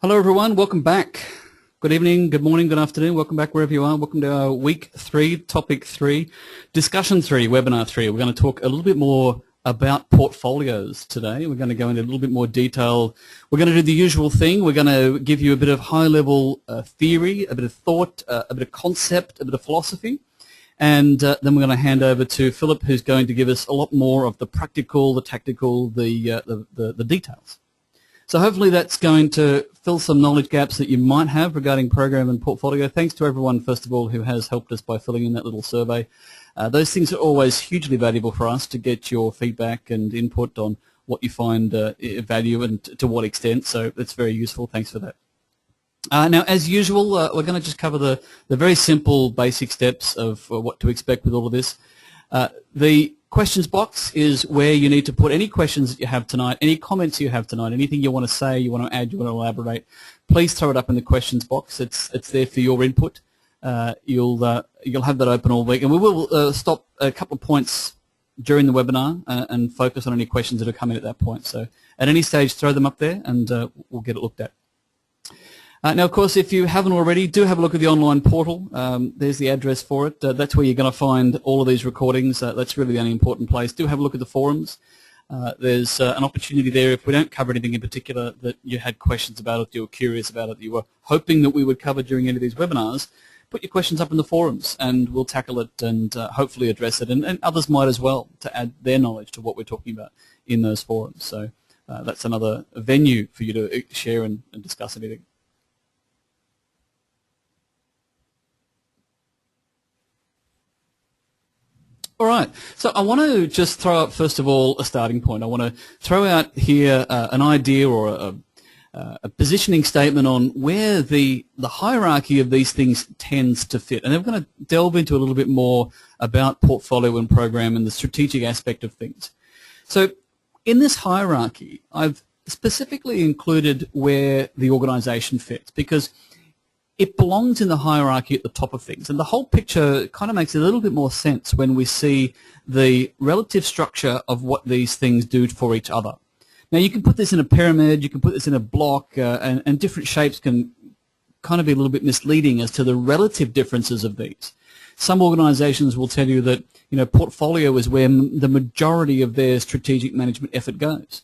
Hello everyone, welcome back. Good evening, good morning, good afternoon, welcome back wherever you are. Welcome to our week 3, topic 3, discussion 3, webinar 3. We're going to talk a little bit more about portfolios today. We're going to go into a little bit more detail. We're going to do the usual thing. We're going to give you a bit of high-level theory, a bit of thought, a bit of concept, a bit of philosophy. And then we're going to hand over to Philip, who's going to give us a lot more of the practical, the tactical, the details. So hopefully that's going to fill some knowledge gaps that you might have regarding program and portfolio. Thanks to everyone, first of all, who has helped us by filling in that little survey. Those things are always hugely valuable for us to get your feedback and input on what you find value and to what extent. So that's very useful. Thanks for that. Now, as usual, we're going to just cover the very simple basic steps of what to expect with all of this. The questions box is where you need to put any questions that you have tonight, any comments you have tonight, anything you want to say, you want to add, you want to elaborate. Please throw it up in the questions box. It's there for your input. You'll have that open all week, and we will stop a couple of points during the webinar and focus on any questions that are coming at that point. So at any stage, throw them up there, and we'll get it looked at. Now, of course, if you haven't already, do have a look at the online portal. There's the address for it. That's where you're going to find all of these recordings. That's really the only important place. Do have a look at the forums. There's an opportunity there, if we don't cover anything in particular that you had questions about it, you were curious about it, you were hoping that we would cover during any of these webinars, put your questions up in the forums and we'll tackle it and hopefully address it. And others might as well, to add their knowledge to what we're talking about in those forums. So that's another venue for you to share and discuss anything. All right, so I want to just throw out, first of all, a starting point. I want to throw out here an idea or a positioning statement on where the hierarchy of these things tends to fit. And then we're going to delve into a little bit more about portfolio and program and the strategic aspect of things. So in this hierarchy, I've specifically included where the organization fits, because it belongs in the hierarchy at the top of things. And the whole picture kind of makes a little bit more sense when we see the relative structure of what these things do for each other. Now, you can put this in a pyramid, you can put this in a block, and different shapes can kind of be a little bit misleading as to the relative differences of these. Some organizations will tell you that, you know, portfolio is where the majority of their strategic management effort goes.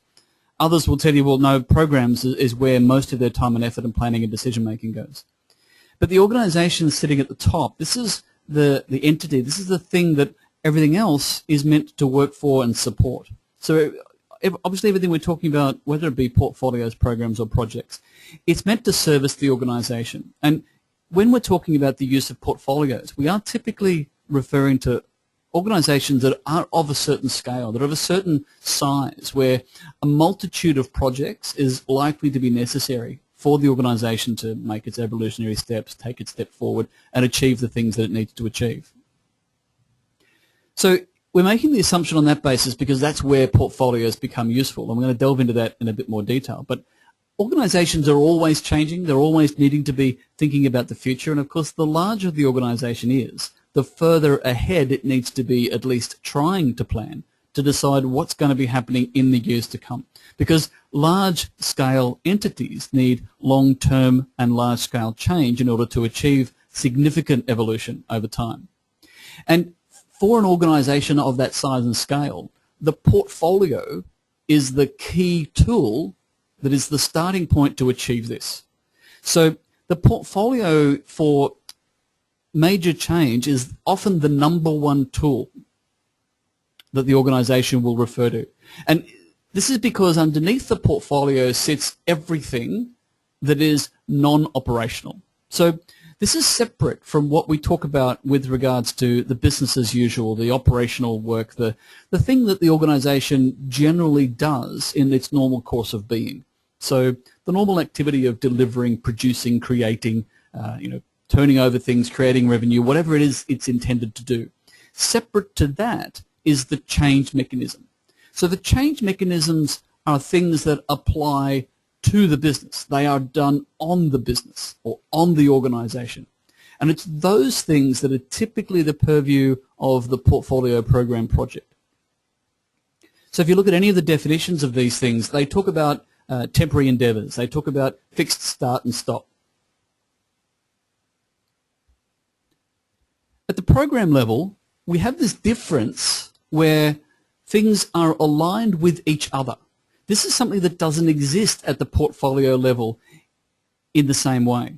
Others will tell you, well, no, programs is where most of their time and effort and planning and decision-making goes. But the organization sitting at the top, this is the entity, this is the thing that everything else is meant to work for and support. So obviously everything we're talking about, whether it be portfolios, programs, or projects, it's meant to service the organization. And when we're talking about the use of portfolios, we are typically referring to organizations that are of a certain scale, that are of a certain size, where a multitude of projects is likely to be necessary for the organization to make its evolutionary steps, take its step forward, and achieve the things that it needs to achieve. So we're making the assumption on that basis because that's where portfolios become useful, and we're going to delve into that in a bit more detail. But organizations are always changing. They're always needing to be thinking about the future, and of course the larger the organization is, the further ahead it needs to be at least trying to plan to decide what's going to be happening in the years to come. Because large-scale entities need long-term and large-scale change in order to achieve significant evolution over time. And for an organization of that size and scale, the portfolio is the key tool that is the starting point to achieve this. So the portfolio for major change is often the #1 tool that the organization will refer to. And this is because underneath the portfolio sits everything that is non-operational. So this is separate from what we talk about with regards to the business as usual, the operational work, the thing that the organization generally does in its normal course of being. So the normal activity of delivering, producing, creating, turning over things, creating revenue, whatever it is it's intended to do. Separate to that is the change mechanism. So the change mechanisms are things that apply to the business. They are done on the business or on the organization. And it's those things that are typically the purview of the portfolio program project. So if you look at any of the definitions of these things, they talk about temporary endeavours. They talk about fixed start and stop. At the program level, we have this difference where things are aligned with each other. This is something that doesn't exist at the portfolio level in the same way.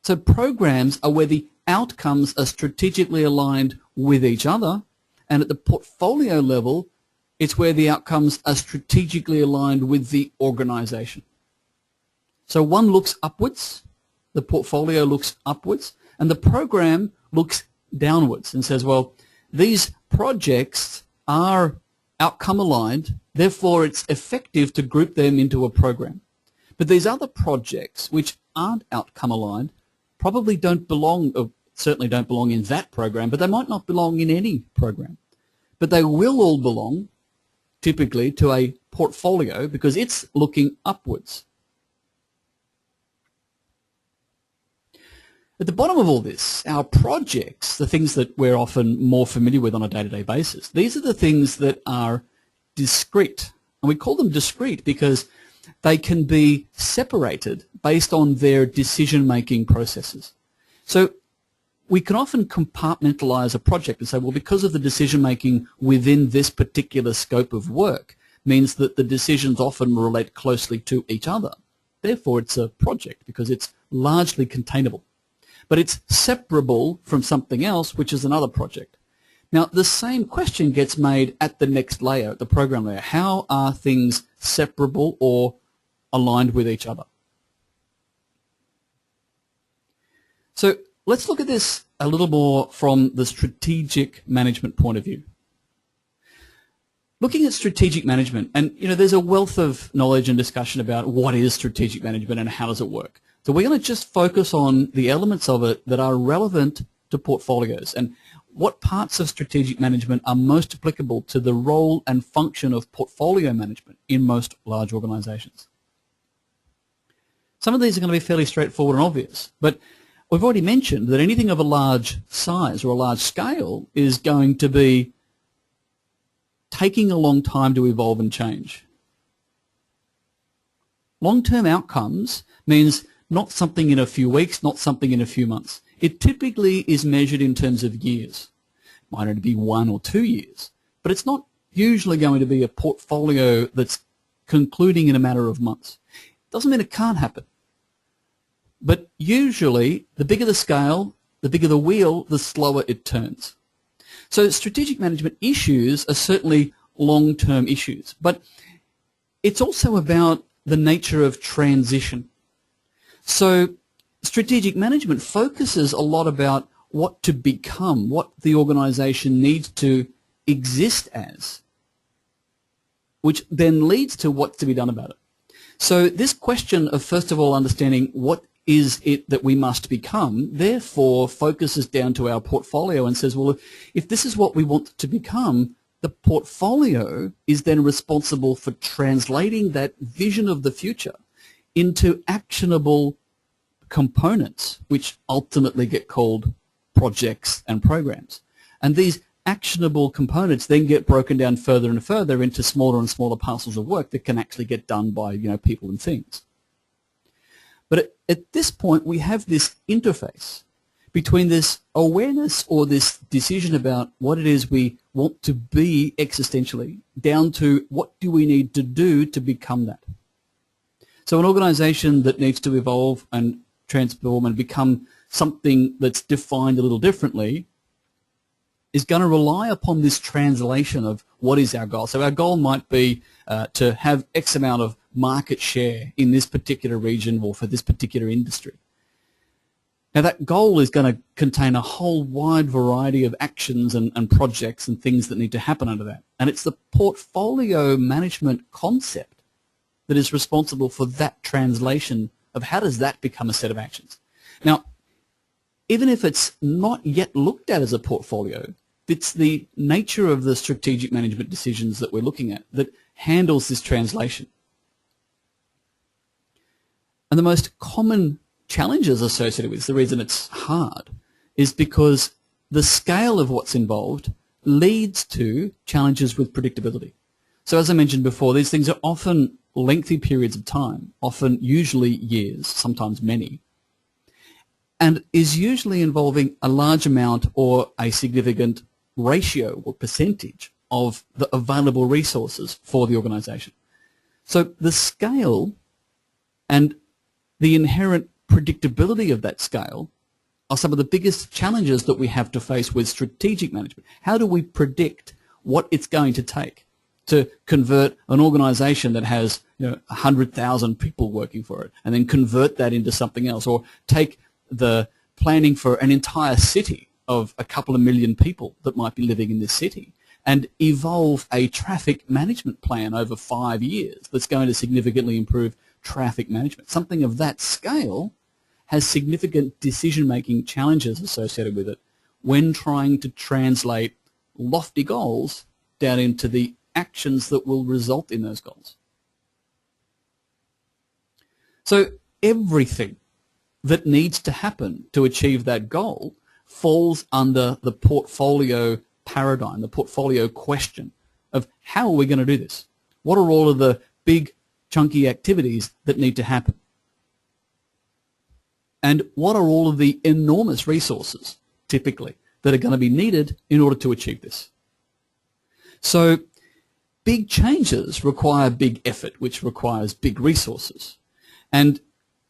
So programs are where the outcomes are strategically aligned with each other, and at the portfolio level, it's where the outcomes are strategically aligned with the organisation. So one looks upwards, the portfolio looks upwards, and the program looks downwards and says, well, these projects are outcome aligned, therefore it's effective to group them into a program. But these other projects which aren't outcome aligned probably don't belong, or certainly don't belong in that program, but they might not belong in any program. But they will all belong typically to a portfolio because it's looking upwards. At the bottom of all this, our projects, the things that we're often more familiar with on a day-to-day basis, these are the things that are discrete. And we call them discrete because they can be separated based on their decision-making processes. So we can often compartmentalize a project and say, well, because of the decision-making within this particular scope of work means that the decisions often relate closely to each other. Therefore, it's a project because it's largely containable. But it's separable from something else, which is another project. Now, the same question gets made at the next layer, at the program layer. How are things separable or aligned with each other? So let's look at this a little more from the strategic management point of view. Looking at strategic management, and there's a wealth of knowledge and discussion about what is strategic management and how does it work. So we're going to just focus on the elements of it that are relevant to portfolios and what parts of strategic management are most applicable to the role and function of portfolio management in most large organizations. Some of these are going to be fairly straightforward and obvious, but we've already mentioned that anything of a large size or a large scale is going to be taking a long time to evolve and change. Long-term outcomes means not something in a few weeks, not something in a few months. It typically is measured in terms of years. It might only be 1 or 2 years, but it's not usually going to be a portfolio that's concluding in a matter of months. Doesn't mean it can't happen. But usually, the bigger the scale, the bigger the wheel, the slower it turns. So strategic management issues are certainly long-term issues, but it's also about the nature of transition. So strategic management focuses a lot about what to become, what the organization needs to exist as, which then leads to what's to be done about it. So this question of, first of all, understanding what is it that we must become, therefore focuses down to our portfolio and says, well, if this is what we want to become, the portfolio is then responsible for translating that vision of the future into actionable components, which ultimately get called projects and programs. And these actionable components then get broken down further and further into smaller and smaller parcels of work that can actually get done by people and things. But at this point, we have this interface between this awareness or this decision about what it is we want to be existentially, down to what do we need to do to become that. So an organization that needs to evolve and transform and become something that's defined a little differently is going to rely upon this translation of what is our goal. So our goal might be to have X amount of market share in this particular region or for this particular industry. Now that goal is going to contain a whole wide variety of actions and projects and things that need to happen under that. And it's the portfolio management concept that is responsible for that translation of how does that become a set of actions. Now, even if it's not yet looked at as a portfolio, it's the nature of the strategic management decisions that we're looking at that handles this translation. And the most common challenges associated with this, the reason it's hard, is because the scale of what's involved leads to challenges with predictability. So as I mentioned before, these things are often lengthy periods of time, often usually years, sometimes many, and is usually involving a large amount or a significant ratio or percentage of the available resources for the organisation. So the scale and the inherent predictability of that scale are some of the biggest challenges that we have to face with strategic management. How do we predict what it's going to take to convert an organisation that has 100,000 people working for it and then convert that into something else, or take the planning for an entire city of a couple of million people that might be living in this city and evolve a traffic management plan over 5 years that's going to significantly improve traffic management. Something of that scale has significant decision-making challenges associated with it when trying to translate lofty goals down into the actions that will result in those goals. So everything that needs to happen to achieve that goal falls under the portfolio paradigm, the portfolio question of how are we going to do this? What are all of the big, chunky activities that need to happen? And what are all of the enormous resources, typically, that are going to be needed in order to achieve this? So big changes require big effort, which requires big resources. And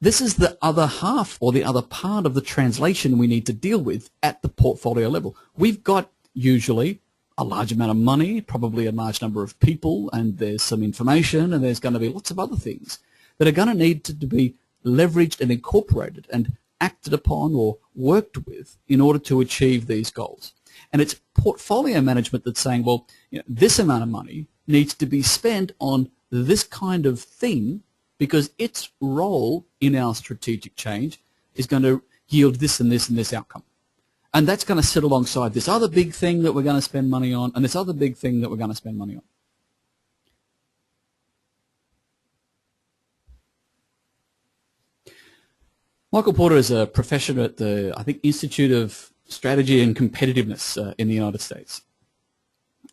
this is the other half or the other part of the translation we need to deal with at the portfolio level. We've got usually a large amount of money, probably a large number of people, and there's some information, and there's going to be lots of other things that are going to need to be leveraged and incorporated and acted upon or worked with in order to achieve these goals. And it's portfolio management that's saying, well, this amount of money needs to be spent on this kind of thing because its role in our strategic change is going to yield this and this and this outcome. And that's going to sit alongside this other big thing that we're going to spend money on and this other big thing that we're going to spend money on. Michael Porter is a professor at the, I think, Institute of Strategy and Competitiveness in the United States.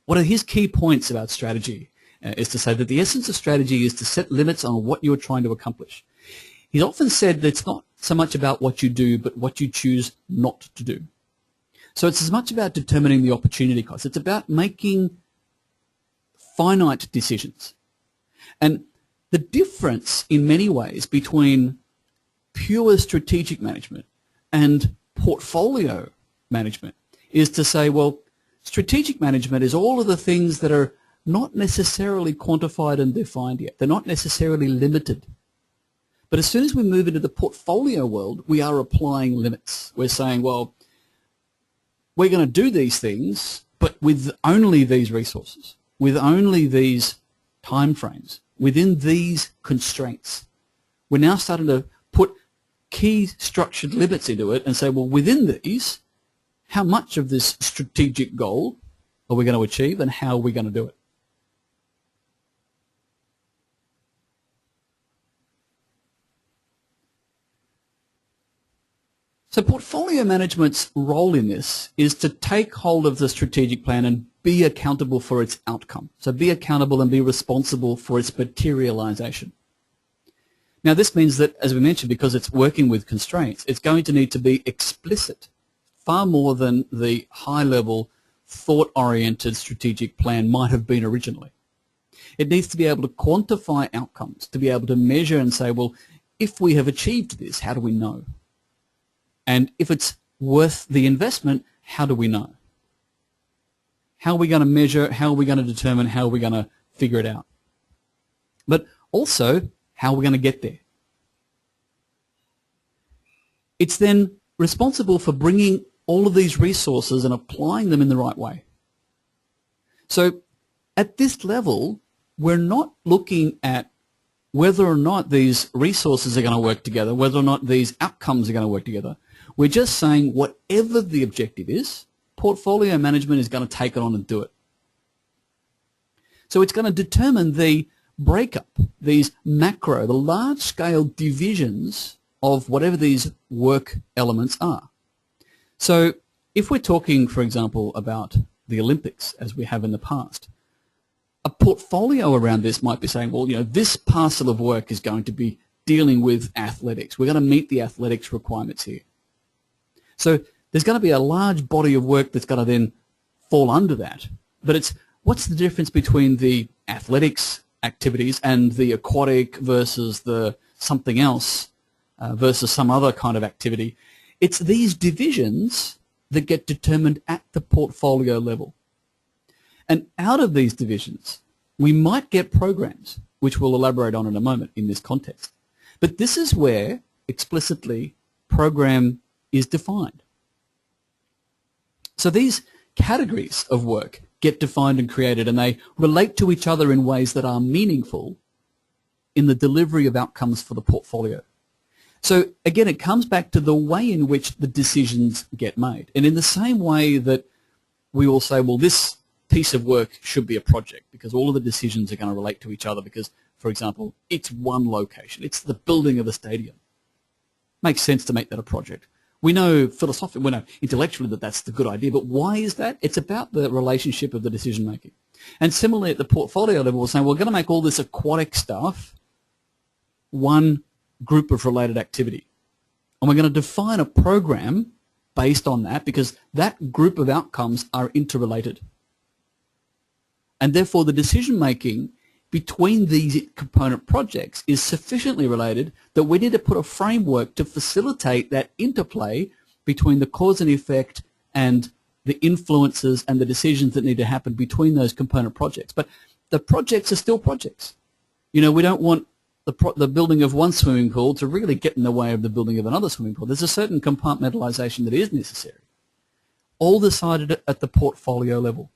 One of his key points about strategy is to say that the essence of strategy is to set limits on what you're trying to accomplish. He's often said that it's not so much about what you do, but what you choose not to do. So it's as much about determining the opportunity cost. It's about making finite decisions. And the difference in many ways between pure strategic management and portfolio management is to say, well, strategic management is all of the things that are not necessarily quantified and defined yet. They're not necessarily limited. But as soon as we move into the portfolio world, we are applying limits. We're saying, well, we're going to do these things, but with only these resources, with only these time frames, within these constraints. We're now starting to put key structured limits into it and say, well, within these, how much of this strategic goal are we going to achieve and how are we going to do it? So portfolio management's role in this is to take hold of the strategic plan and be accountable for its outcome. So be accountable and be responsible for its materialization. Now this means that, as we mentioned, because it's working with constraints, it's going to need to be explicit, far more than the high-level, thought-oriented strategic plan might have been originally. It needs to be able to quantify outcomes, to be able to measure and say, well, if we have achieved this, how do we know? And if it's worth the investment, how do we know? How are we going to measure? How are we going to determine? How are we going to figure it out? But also, how are we going to get there? It's then responsible for bringing all of these resources and applying them in the right way. So at this level, we're not looking at whether or not these resources are going to work together, whether or not these outcomes are going to work together. We're just saying whatever the objective is, portfolio management is going to take it on and do it. So it's going to determine the breakup, these macro, the large-scale divisions of whatever these work elements are. So if we're talking, for example, about the Olympics, as we have in the past, A portfolio around this might be saying, well, this parcel of work is going to be dealing with athletics. We're going to meet the athletics requirements here. So there's going to be a large body of work that's going to then fall under that. But it's what's the difference between the athletics activities and the aquatic versus the something else versus some other kind of activity? It's these divisions that get determined at the portfolio level. And out of these divisions, we might get programs, which we'll elaborate on in a moment in this context. But this is where, explicitly, program is defined. So these categories of work get defined and created, and they relate to each other in ways that are meaningful in the delivery of outcomes for the portfolio. So again, it comes back to the way in which the decisions get made. And in the same way that we all say, well, this piece of work should be a project because all of the decisions are going to relate to each other because, for example, it's one location. It's the building of a stadium. Makes sense to make that a project. We know philosophically, we know intellectually that that's the good idea, but why is that? It's about the relationship of the decision making. And similarly at the portfolio level, we're saying we're going to make all this aquatic stuff one group of related activity. And we're going to define a program based on that because that group of outcomes are interrelated. And therefore the decision making between these component projects is sufficiently related that we need to put a framework to facilitate that interplay between the cause and effect and the influences and the decisions that need to happen between those component projects. But the projects are still projects. We don't want the building of one swimming pool to really get in the way of the building of another swimming pool. There's a certain compartmentalization that is necessary, all decided at the portfolio level.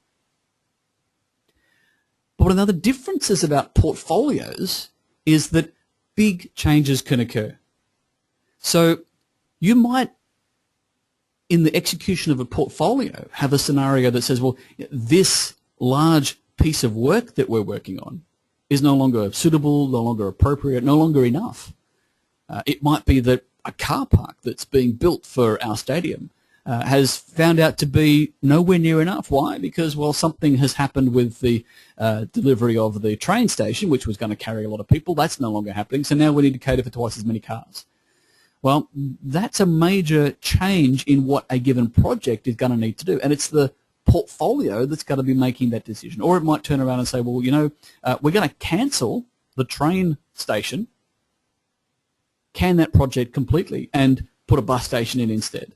But one of the other differences about portfolios is that big changes can occur. So you might, in the execution of a portfolio, have a scenario that says, well, this large piece of work that we're working on is no longer suitable, no longer appropriate, no longer enough. It might be that a car park that's being built for our stadium has found out to be nowhere near enough. Why? Because, well, something has happened with the delivery of the train station, which was going to carry a lot of people. That's no longer happening, so now we need to cater for twice as many cars. Well, that's a major change in what a given project is going to need to do, and it's the portfolio that's going to be making that decision. Or it might turn around and say, well, we're going to cancel the train station, can that project completely, and put a bus station in instead.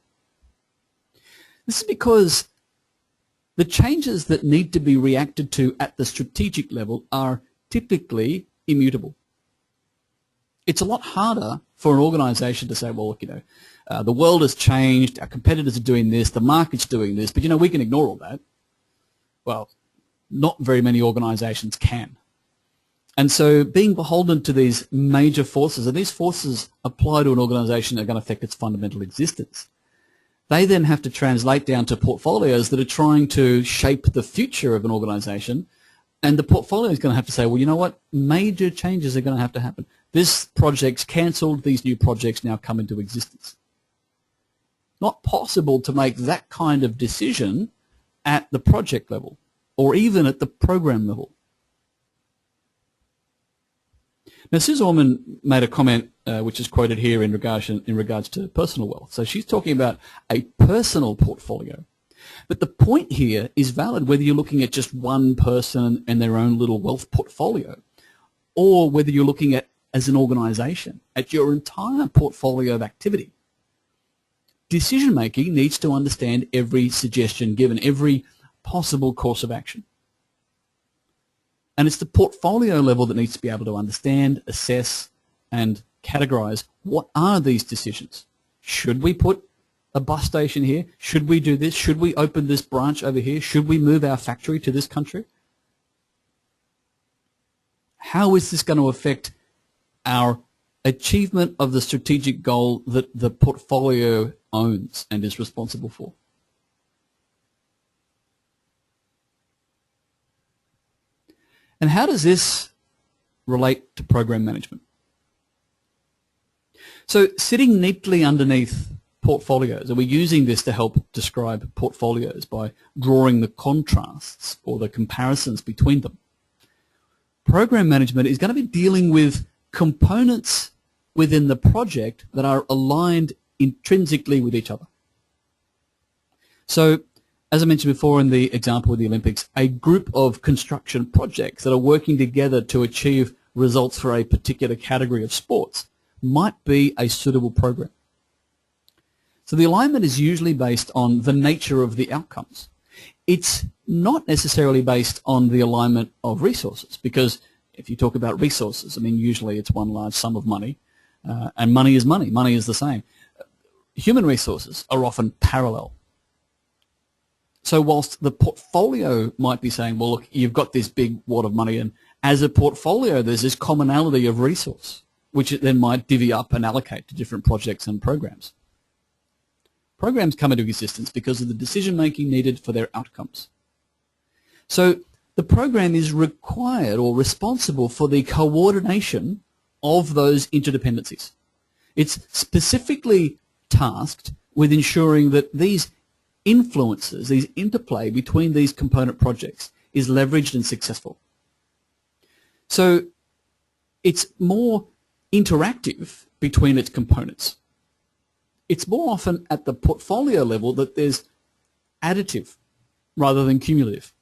This is because the changes that need to be reacted to at the strategic level are typically immutable. It's a lot harder for an organization to say, well, look, the world has changed, our competitors are doing this, the market's doing this, but, we can ignore all that. Well, not very many organizations can. And so being beholden to these major forces, and these forces apply to an organization that are going to affect its fundamental existence, they then have to translate down to portfolios that are trying to shape the future of an organization, and the portfolio is going to have to say, well, you know what, major changes are going to have to happen. This project's cancelled, these new projects now come into existence. Not possible to make that kind of decision at the project level or even at the program level. Now, Suze Orman made a comment which is quoted here in regards to personal wealth. So she's talking about a personal portfolio. But the point here is valid whether you're looking at just one person and their own little wealth portfolio, or whether you're looking at, as an organization, at your entire portfolio of activity. Decision making needs to understand every suggestion given, every possible course of action. And it's the portfolio level that needs to be able to understand, assess, and categorize what are these decisions. Should we put a bus station here? Should we do this? Should we open this branch over here? Should we move our factory to this country? How is this going to affect our achievement of the strategic goal that the portfolio owns and is responsible for? And how does this relate to program management? So sitting neatly underneath portfolios, and we're using this to help describe portfolios by drawing the contrasts or the comparisons between them. program management is going to be dealing with components within the project that are aligned intrinsically with each other. So, as I mentioned before in the example of the Olympics, a group of construction projects that are working together to achieve results for a particular category of sports might be a suitable program. So the alignment is usually based on the nature of the outcomes. It's not necessarily based on the alignment of resources, because if you talk about resources, I mean, usually it's one large sum of money, and money is money. Money is the same. Human resources are often parallel. So whilst the portfolio might be saying, well, look, you've got this big wad of money, and as a portfolio, there's this commonality of resource, which it then might divvy up and allocate to different projects and programs. Programs come into existence because of the decision-making needed for their outcomes. So the program is required or responsible for the coordination of those interdependencies. It's specifically tasked with ensuring that these influences, these interplay between these component projects is leveraged and successful. So it's more interactive between its components. It's more often at the portfolio level that there's additive rather than cumulative.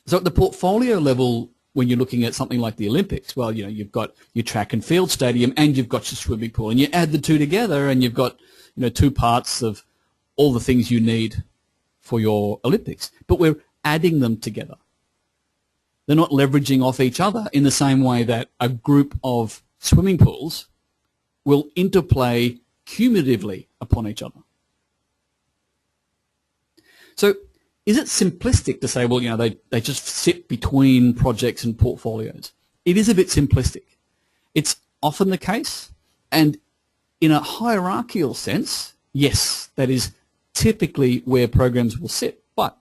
So at the portfolio level, when you're looking at something like the Olympics, well, you've got your track and field stadium and you've got your swimming pool, and you add the two together and you've got, two parts of all the things you need for your Olympics. But we're adding them together. They're not leveraging off each other in the same way that a group of swimming pools will interplay cumulatively upon each other. So is it simplistic to say, well, they just sit between projects and portfolios? It is a bit simplistic. It's often the case, and in a hierarchical sense, yes, that is typically where programs will sit. But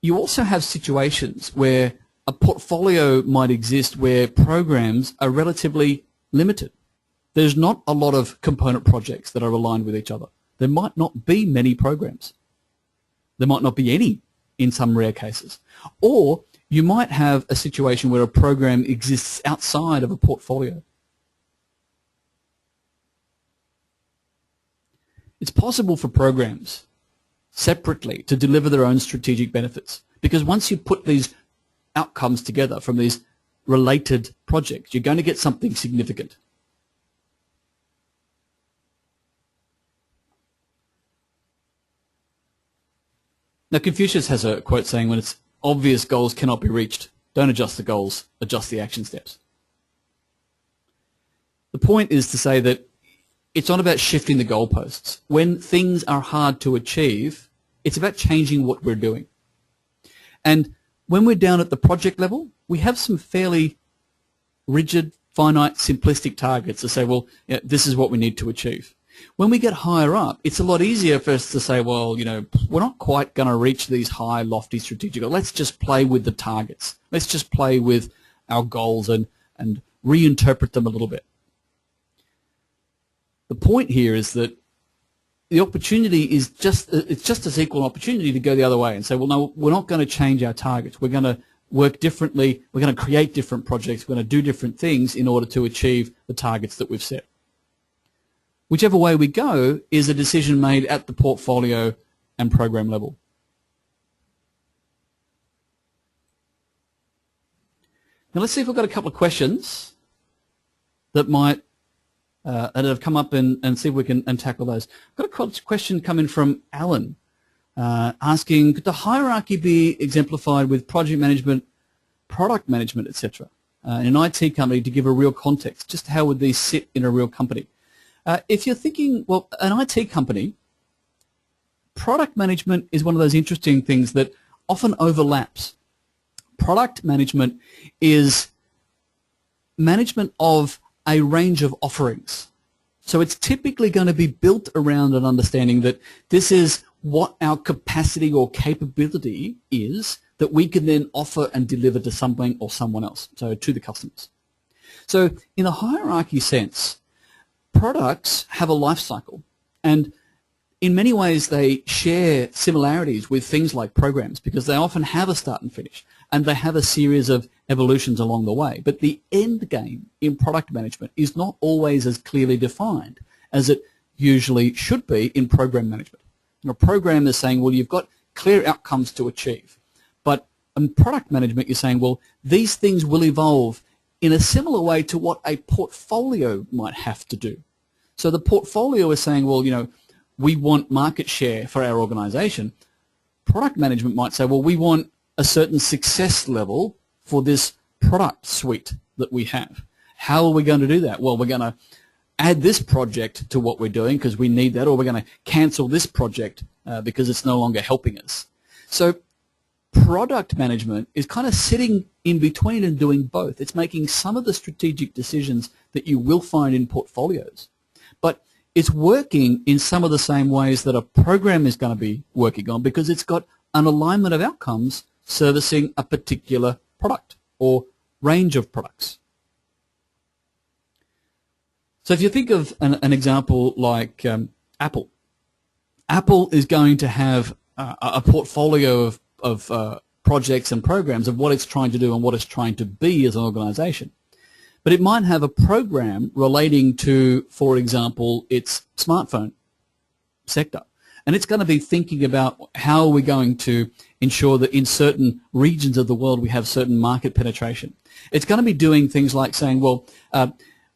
you also have situations where a portfolio might exist where programs are relatively limited. There's not a lot of component projects that are aligned with each other. There might not be many programs. There might not be any in some rare cases. Or you might have a situation where a program exists outside of a portfolio. It's possible for programs separately to deliver their own strategic benefits, because once you put these outcomes together from these related projects, you're going to get something significant. Now, Confucius has a quote saying, when it's obvious goals cannot be reached, don't adjust the goals, adjust the action steps. The point is to say that it's not about shifting the goalposts. When things are hard to achieve, it's about changing what we're doing. And when we're down at the project level, we have some fairly rigid, finite, simplistic targets to say, well, this is what we need to achieve. When we get higher up, it's a lot easier for us to say, well, we're not quite going to reach these high, lofty strategic goals. Let's just play with the targets. Let's just play with our goals and reinterpret them a little bit. The point here is that the opportunity is it's just as equal an opportunity to go the other way and say, well, no, we're not going to change our targets. We're going to work differently. We're going to create different projects. We're going to do different things in order to achieve the targets that we've set. Whichever way we go is a decision made at the portfolio and program level. Now let's see if we've got a couple of questions that might that have come up and see if we can tackle those. I've got a question coming from Alan asking, could the hierarchy be exemplified with project management, product management, etc. In an IT company to give a real context? Just how would these sit in a real company? If you're thinking, well, an IT company, product management is one of those interesting things that often overlaps. Product management is management of a range of offerings. So it's typically going to be built around an understanding that this is what our capacity or capability is that we can then offer and deliver to something or someone else, so to the customers. So in a hierarchy sense, products have a life cycle, and in many ways they share similarities with things like programs because they often have a start and finish and they have a series of evolutions along the way. But the end game in product management is not always as clearly defined as it usually should be in program management. A program is saying, well, you've got clear outcomes to achieve. But in product management, you're saying, well, these things will evolve in a similar way to what a portfolio might have to do. So the portfolio is saying, well, we want market share for our organization. Product management might say, well, we want a certain success level for this product suite that we have. How are we going to do that? Well, we're going to add this project to what we're doing because we need that, or we're going to cancel this project because it's no longer helping us. So product management is kind of sitting in between and doing both. It's making some of the strategic decisions that you will find in portfolios, but it's working in some of the same ways that a program is going to be working on because it's got an alignment of outcomes servicing a particular product or range of products. So if you think of an example like Apple, Apple is going to have a portfolio of projects and programs of what it's trying to do and what it's trying to be as an organization. But it might have a program relating to, for example, its smartphone sector. And it's going to be thinking about how are we going to ensure that in certain regions of the world we have certain market penetration. It's going to be doing things like saying, well,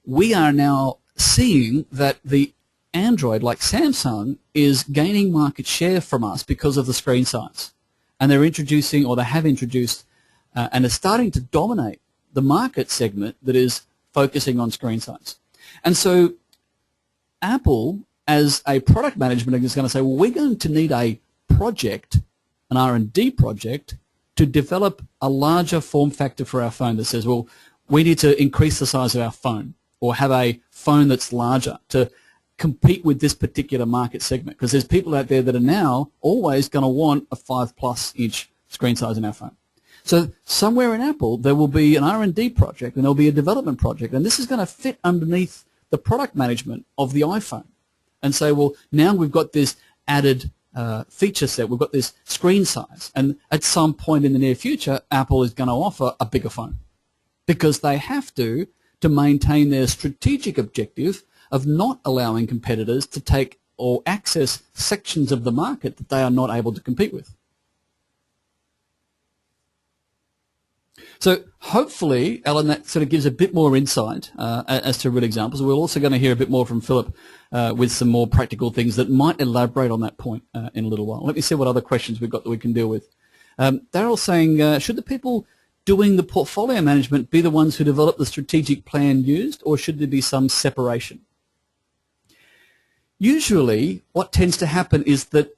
we are now seeing that the Android, like Samsung, is gaining market share from us because of the screen size. And they're introducing, or they have introduced, and are starting to dominate the market segment that is focusing on screen size. And so Apple, as a product management, is going to say, well, we're going to need a project, an R&D project, to develop a larger form factor for our phone that says, well, we need to increase the size of our phone or have a phone that's larger to compete with this particular market segment, because there's people out there that are now always going to want a 5+ inch screen size in our phone. So somewhere in Apple there will be an R&D project and there'll be a development project, and this is going to fit underneath the product management of the iPhone and say, well, now we've got this added feature set, we've got this screen size, and at some point in the near future Apple is going to offer a bigger phone because they have to maintain their strategic objective of not allowing competitors to take or access sections of the market that they are not able to compete with. So hopefully, Alan, that sort of gives a bit more insight as to real examples. We're also going to hear a bit more from Philip with some more practical things that might elaborate on that point in a little while. Let me see what other questions we've got that we can deal with. Darryl saying, should the people doing the portfolio management be the ones who develop the strategic plan used, or should there be some separation? Usually what tends to happen is that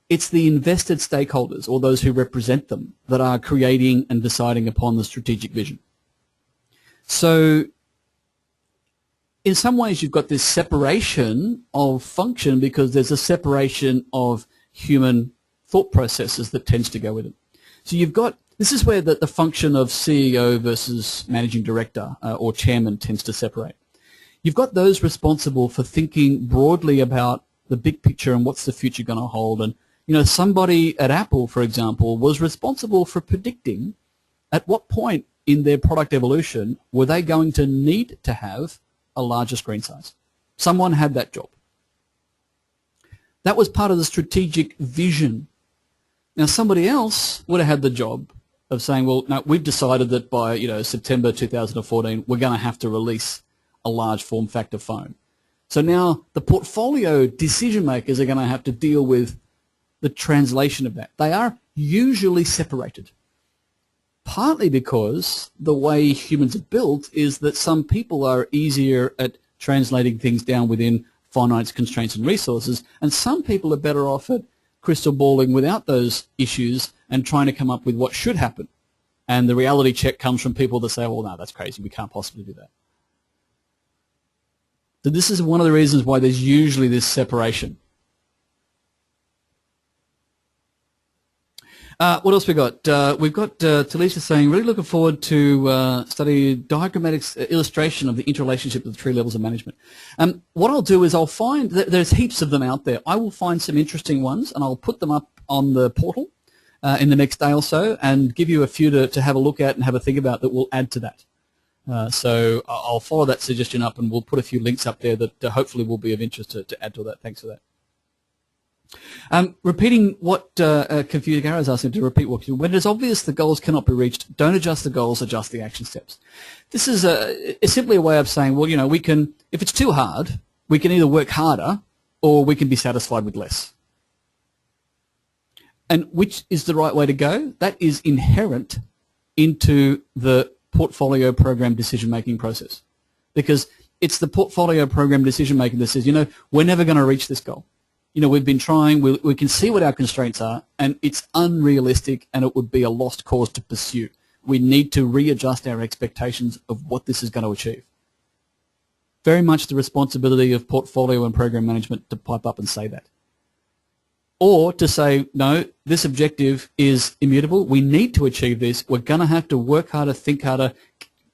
it's the invested stakeholders or those who represent them that are creating and deciding upon the strategic vision. So in some ways you've got this separation of function because there's a separation of human thought processes that tends to go with it. So you've got, this is where the function of CEO versus managing director or chairman tends to separate. You've got those responsible for thinking broadly about the big picture and what's the future going to hold. And, somebody at Apple, for example, was responsible for predicting at what point in their product evolution were they going to need to have a larger screen size. Someone had that job. That was part of the strategic vision. Now, somebody else would have had the job of saying, well, no, we've decided that by, September 2014, we're going to have to release a large form factor phone. So now the portfolio decision makers are going to have to deal with the translation of that. They are usually separated, partly because the way humans are built is that some people are easier at translating things down within finite constraints and resources, and some people are better off at crystal balling without those issues and trying to come up with what should happen. And the reality check comes from people that say, well, no, that's crazy, we can't possibly do that. So this is one of the reasons why there's usually this separation. What else we got? We've got Talisha saying, really looking forward to study diagrammatic illustration of the interrelationship of the three levels of management. What I'll do is I'll find, there's heaps of them out there. I will find some interesting ones and I'll put them up on the portal in the next day or so and give you a few to have a look at and have a think about that will add to that. So I'll follow that suggestion up and we'll put a few links up there that hopefully will be of interest to add to that. Thanks for that. Repeating what confused Garrow's asking to repeat what when it is obvious the goals cannot be reached, don't adjust the goals, adjust the action steps. This is simply a way of saying, well, you know, we can, if it's too hard, we can either work harder or we can be satisfied with less. And which is the right way to go? That is inherent into the portfolio program decision-making process, because it's the portfolio program decision-making that says, you know, we're never going to reach this goal. You know, we've been trying, we can see what our constraints are, and it's unrealistic and it would be a lost cause to pursue. We need to readjust our expectations of what this is going to achieve. Very much the responsibility of portfolio and program management to pipe up and say that. Or to say, no, this objective is immutable, we need to achieve this, we're going to have to work harder, think harder,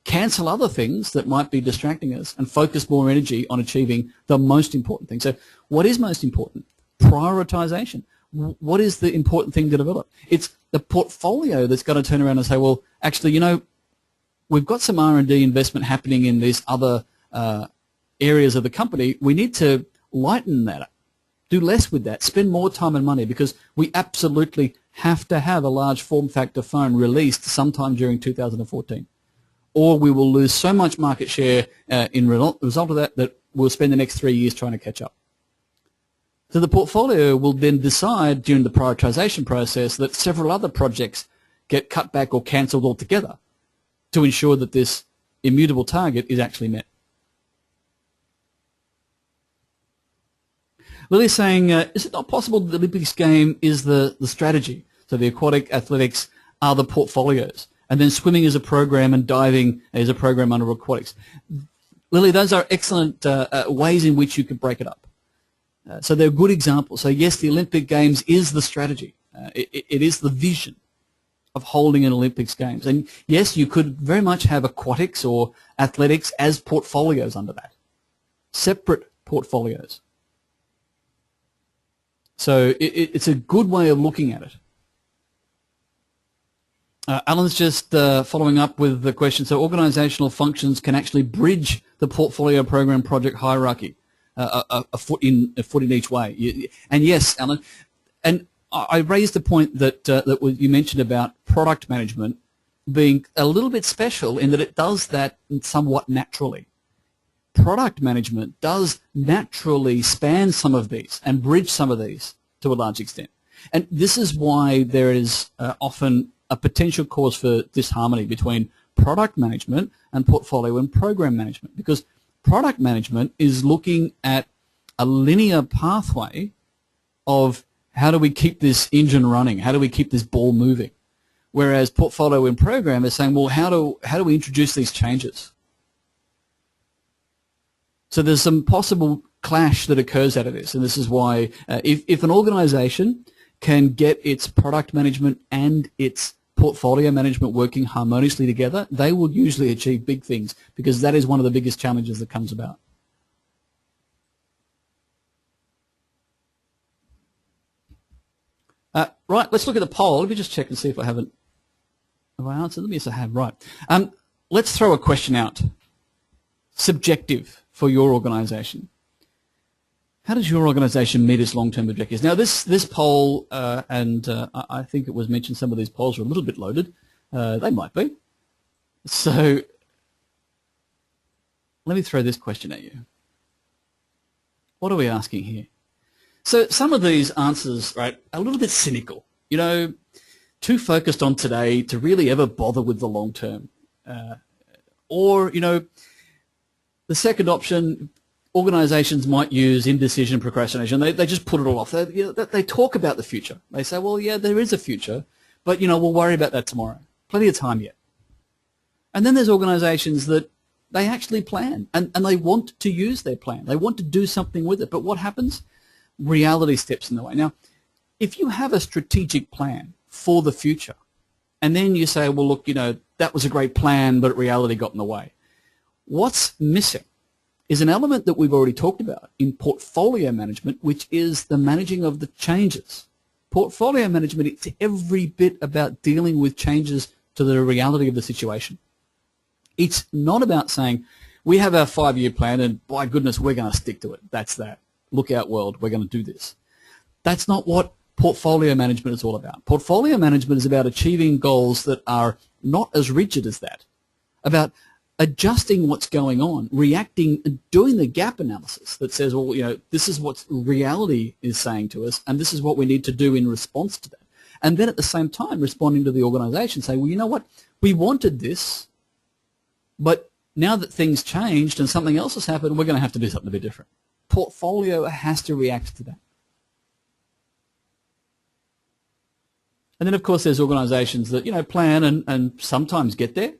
cancel other things that might be distracting us and focus more energy on achieving the most important thing. So what is most important? Prioritization. What is the important thing to develop? It's the portfolio that's got to turn around and say, well, actually, you know, we've got some R&D investment happening in these other areas of the company. We need to lighten that up, do less with that, spend more time and money, because we absolutely have to have a large form factor phone released sometime during 2014. Or we will lose so much market share in result of that that we'll spend the next 3 years trying to catch up. So the portfolio will then decide during the prioritization process that several other projects get cut back or cancelled altogether to ensure that this immutable target is actually met. Lily's saying, is it not possible that the Olympics game is the strategy? So the aquatic athletics are the portfolios, and then swimming is a program and diving is a program under aquatics. Lily, those are excellent ways in which you could break it up. So they're good examples. So yes, the Olympic Games is the strategy. It is the vision of holding an Olympics Games. And yes, you could very much have aquatics or athletics as portfolios under that, separate portfolios. So it's a good way of looking at it. Alan's just following up with the question. So organizational functions can actually bridge the portfolio program project hierarchy a foot in each way. And yes, Alan, and I raised the point that you mentioned about product management being a little bit special in that it does that somewhat naturally. Product management does naturally span some of these and bridge some of these to a large extent. And this is why there is often a potential cause for disharmony between product management and portfolio and program management, because product management is looking at a linear pathway of how do we keep this engine running, how do we keep this ball moving, whereas portfolio and program is saying, well, how do we introduce these changes? So there's some possible clash that occurs out of this, and this is why if an organization can get its product management and its portfolio management working harmoniously together, they will usually achieve big things, because that is one of the biggest challenges that comes about. Right, let's look at the poll. Let me just check and see if I haven't. Have I answered them? Yes, I have. Right. Let's throw a question out. Subjective for your organization. How does your organization meet its long-term objectives? Now, this poll, I think it was mentioned some of these polls are a little bit loaded. They might be. So let me throw this question at you. What are we asking here? So some of these answers, right, are a little bit cynical. You know, too focused on today to really ever bother with the long term. Or, you know, the second option, organizations might use indecision, procrastination. They just put it all off. They talk about the future. They say, well, yeah, there is a future, but, you know, we'll worry about that tomorrow. Plenty of time yet. And then there's organizations that they actually plan, and they want to use their plan. They want to do something with it. But what happens? Reality steps in the way. Now, if you have a strategic plan for the future. And then you say, well, look, that was a great plan, but reality got in the way. What's missing is an element that we've already talked about in portfolio management, which is the managing of the changes. Portfolio management, it's every bit about dealing with changes to the reality of the situation. It's not about saying, we have our 5-year plan and by goodness, we're going to stick to it. That's that. Look out, world, we're going to do this. That's not what portfolio management is all about. Portfolio management is about achieving goals that are not as rigid as that, about adjusting what's going on, reacting, doing the gap analysis that says, well, this is what reality is saying to us, and this is what we need to do in response to that. And then at the same time, responding to the organization, say, well, you know what, we wanted this, but now that things changed and something else has happened, we're going to have to do something a bit different. Portfolio has to react to that. And then, of course, there's organizations that, plan and sometimes get there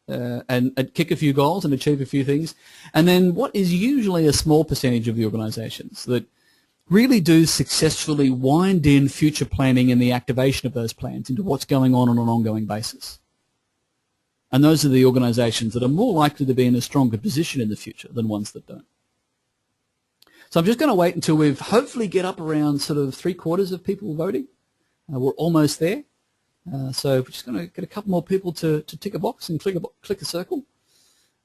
and kick a few goals and achieve a few things. And then what is usually a small percentage of the organizations that really do successfully wind in future planning and the activation of those plans into what's going on an ongoing basis. And those are the organizations that are more likely to be in a stronger position in the future than ones that don't. So I'm just going to wait until we've hopefully get up around sort of 3/4 of people voting. We're almost there. So we're just going to get a couple more people to tick a box and click a circle.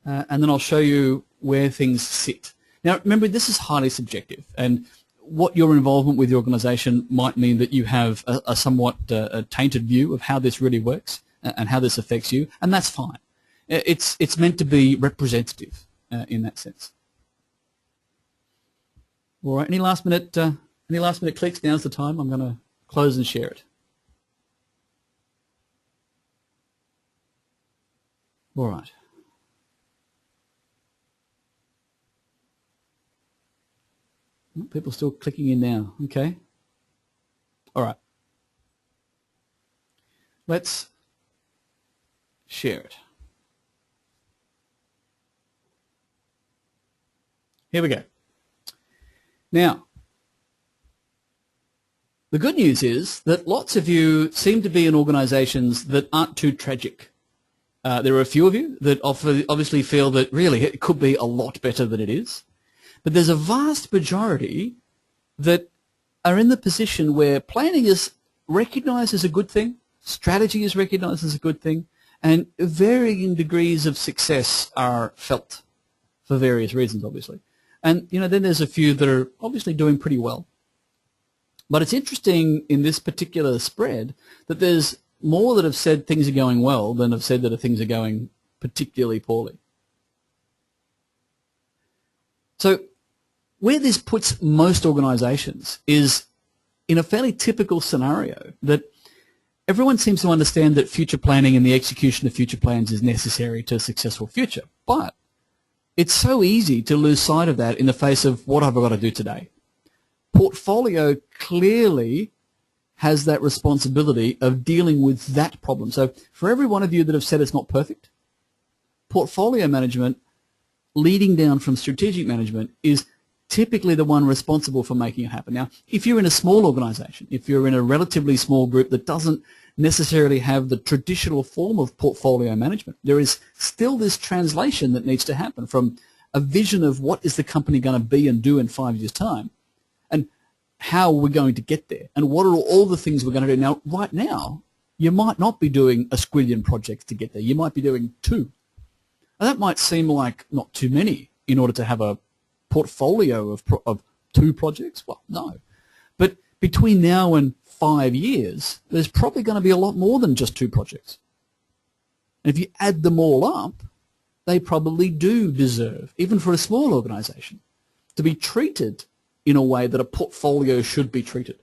And then I'll show you where things sit. Now, remember, this is highly subjective. And what your involvement with the organization might mean that you have a somewhat a tainted view of how this really works and how this affects you. And that's fine. It's meant to be representative in that sense. All right. Any last minute clicks? Now's the time. I'm going to close and share it. All right. People still clicking in now. Okay. All right. Let's share it. Here we go. Now, the good news is that lots of you seem to be in organizations that aren't too tragic. There are a few of you that obviously feel that really it could be a lot better than it is. But there's a vast majority that are in the position where planning is recognized as a good thing, strategy is recognized as a good thing, and varying degrees of success are felt for various reasons, obviously. And, then there's a few that are obviously doing pretty well. But it's interesting in this particular spread that there's more that have said things are going well than have said that things are going particularly poorly. So where this puts most organizations is in a fairly typical scenario that everyone seems to understand that future planning and the execution of future plans is necessary to a successful future. But it's so easy to lose sight of that in the face of what have I got to do today. Portfolio clearly has that responsibility of dealing with that problem. So for every one of you that have said it's not perfect, portfolio management, leading down from strategic management, is typically the one responsible for making it happen. Now, if you're in a small organization, if you're in a relatively small group that doesn't necessarily have the traditional form of portfolio management, there is still this translation that needs to happen from a vision of what is the company going to be and do in 5 years' time, and how are we going to get there, and what are all the things we're going to do. Now, right now, you might not be doing a squillion projects to get there. You might be doing 2. And that might seem like not too many in order to have a portfolio of 2 projects. Well, no. But between now and 5 years, there's probably going to be a lot more than just 2 projects. And if you add them all up, they probably do deserve, even for a small organization, to be treated in a way that a portfolio should be treated.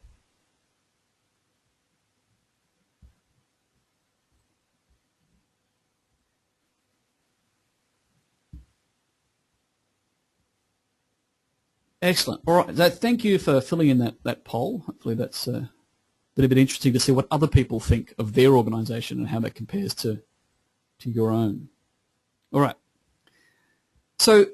Excellent. All right. So thank you for filling in that poll. Hopefully that's a bit interesting to see what other people think of their organization and how that compares to your own. All right. So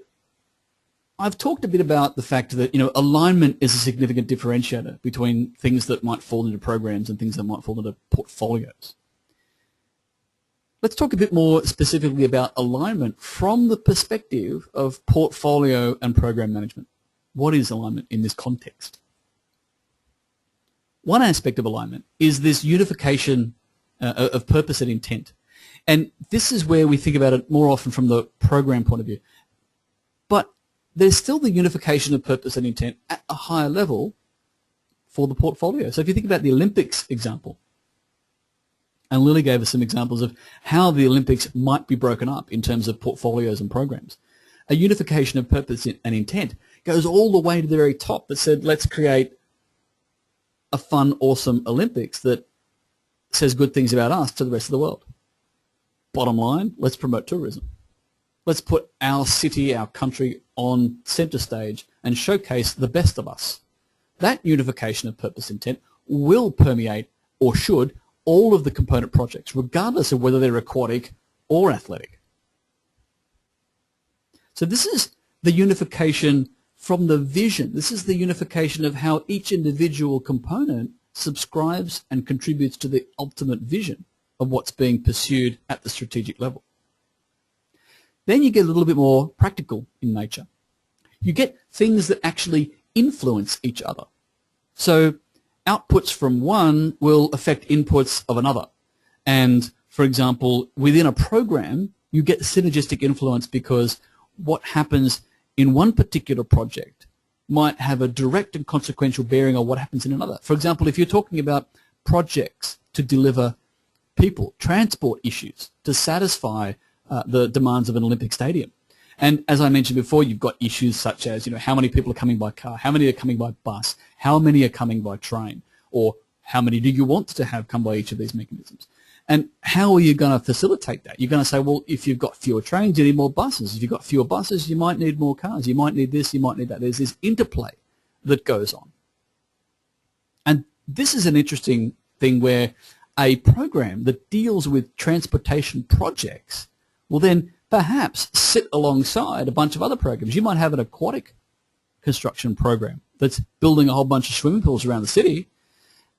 I've talked a bit about the fact that, alignment is a significant differentiator between things that might fall into programs and things that might fall into portfolios. Let's talk a bit more specifically about alignment from the perspective of portfolio and program management. What is alignment in this context? One aspect of alignment is this unification of purpose and intent. And this is where we think about it more often from the program point of view. But there's still the unification of purpose and intent at a higher level for the portfolio. So if you think about the Olympics example, and Lily gave us some examples of how the Olympics might be broken up in terms of portfolios and programs. A unification of purpose and intent goes all the way to the very top that said, let's create a fun, awesome Olympics that says good things about us to the rest of the world. Bottom line, let's promote tourism. Let's put our city, our country on center stage and showcase the best of us. That unification of purpose and intent will permeate, or should, all of the component projects, regardless of whether they're aquatic or athletic. So this is the unification from the vision. This is the unification of how each individual component subscribes and contributes to the ultimate vision of what's being pursued at the strategic level. Then you get a little bit more practical in nature. You get things that actually influence each other. So outputs from one will affect inputs of another. And, for example, within a program, you get synergistic influence because what happens in one particular project might have a direct and consequential bearing on what happens in another. For example, if you're talking about projects to deliver people, transport issues, to satisfy the demands of an Olympic stadium. And as I mentioned before, you've got issues such as, how many people are coming by car, how many are coming by bus, how many are coming by train, or how many do you want to have come by each of these mechanisms? And how are you going to facilitate that? You're going to say, well, if you've got fewer trains, you need more buses. If you've got fewer buses, you might need more cars. You might need this, you might need that. There's this interplay that goes on. And this is an interesting thing where a program that deals with transportation projects will then perhaps sit alongside a bunch of other programs. You might have an aquatic construction program that's building a whole bunch of swimming pools around the city,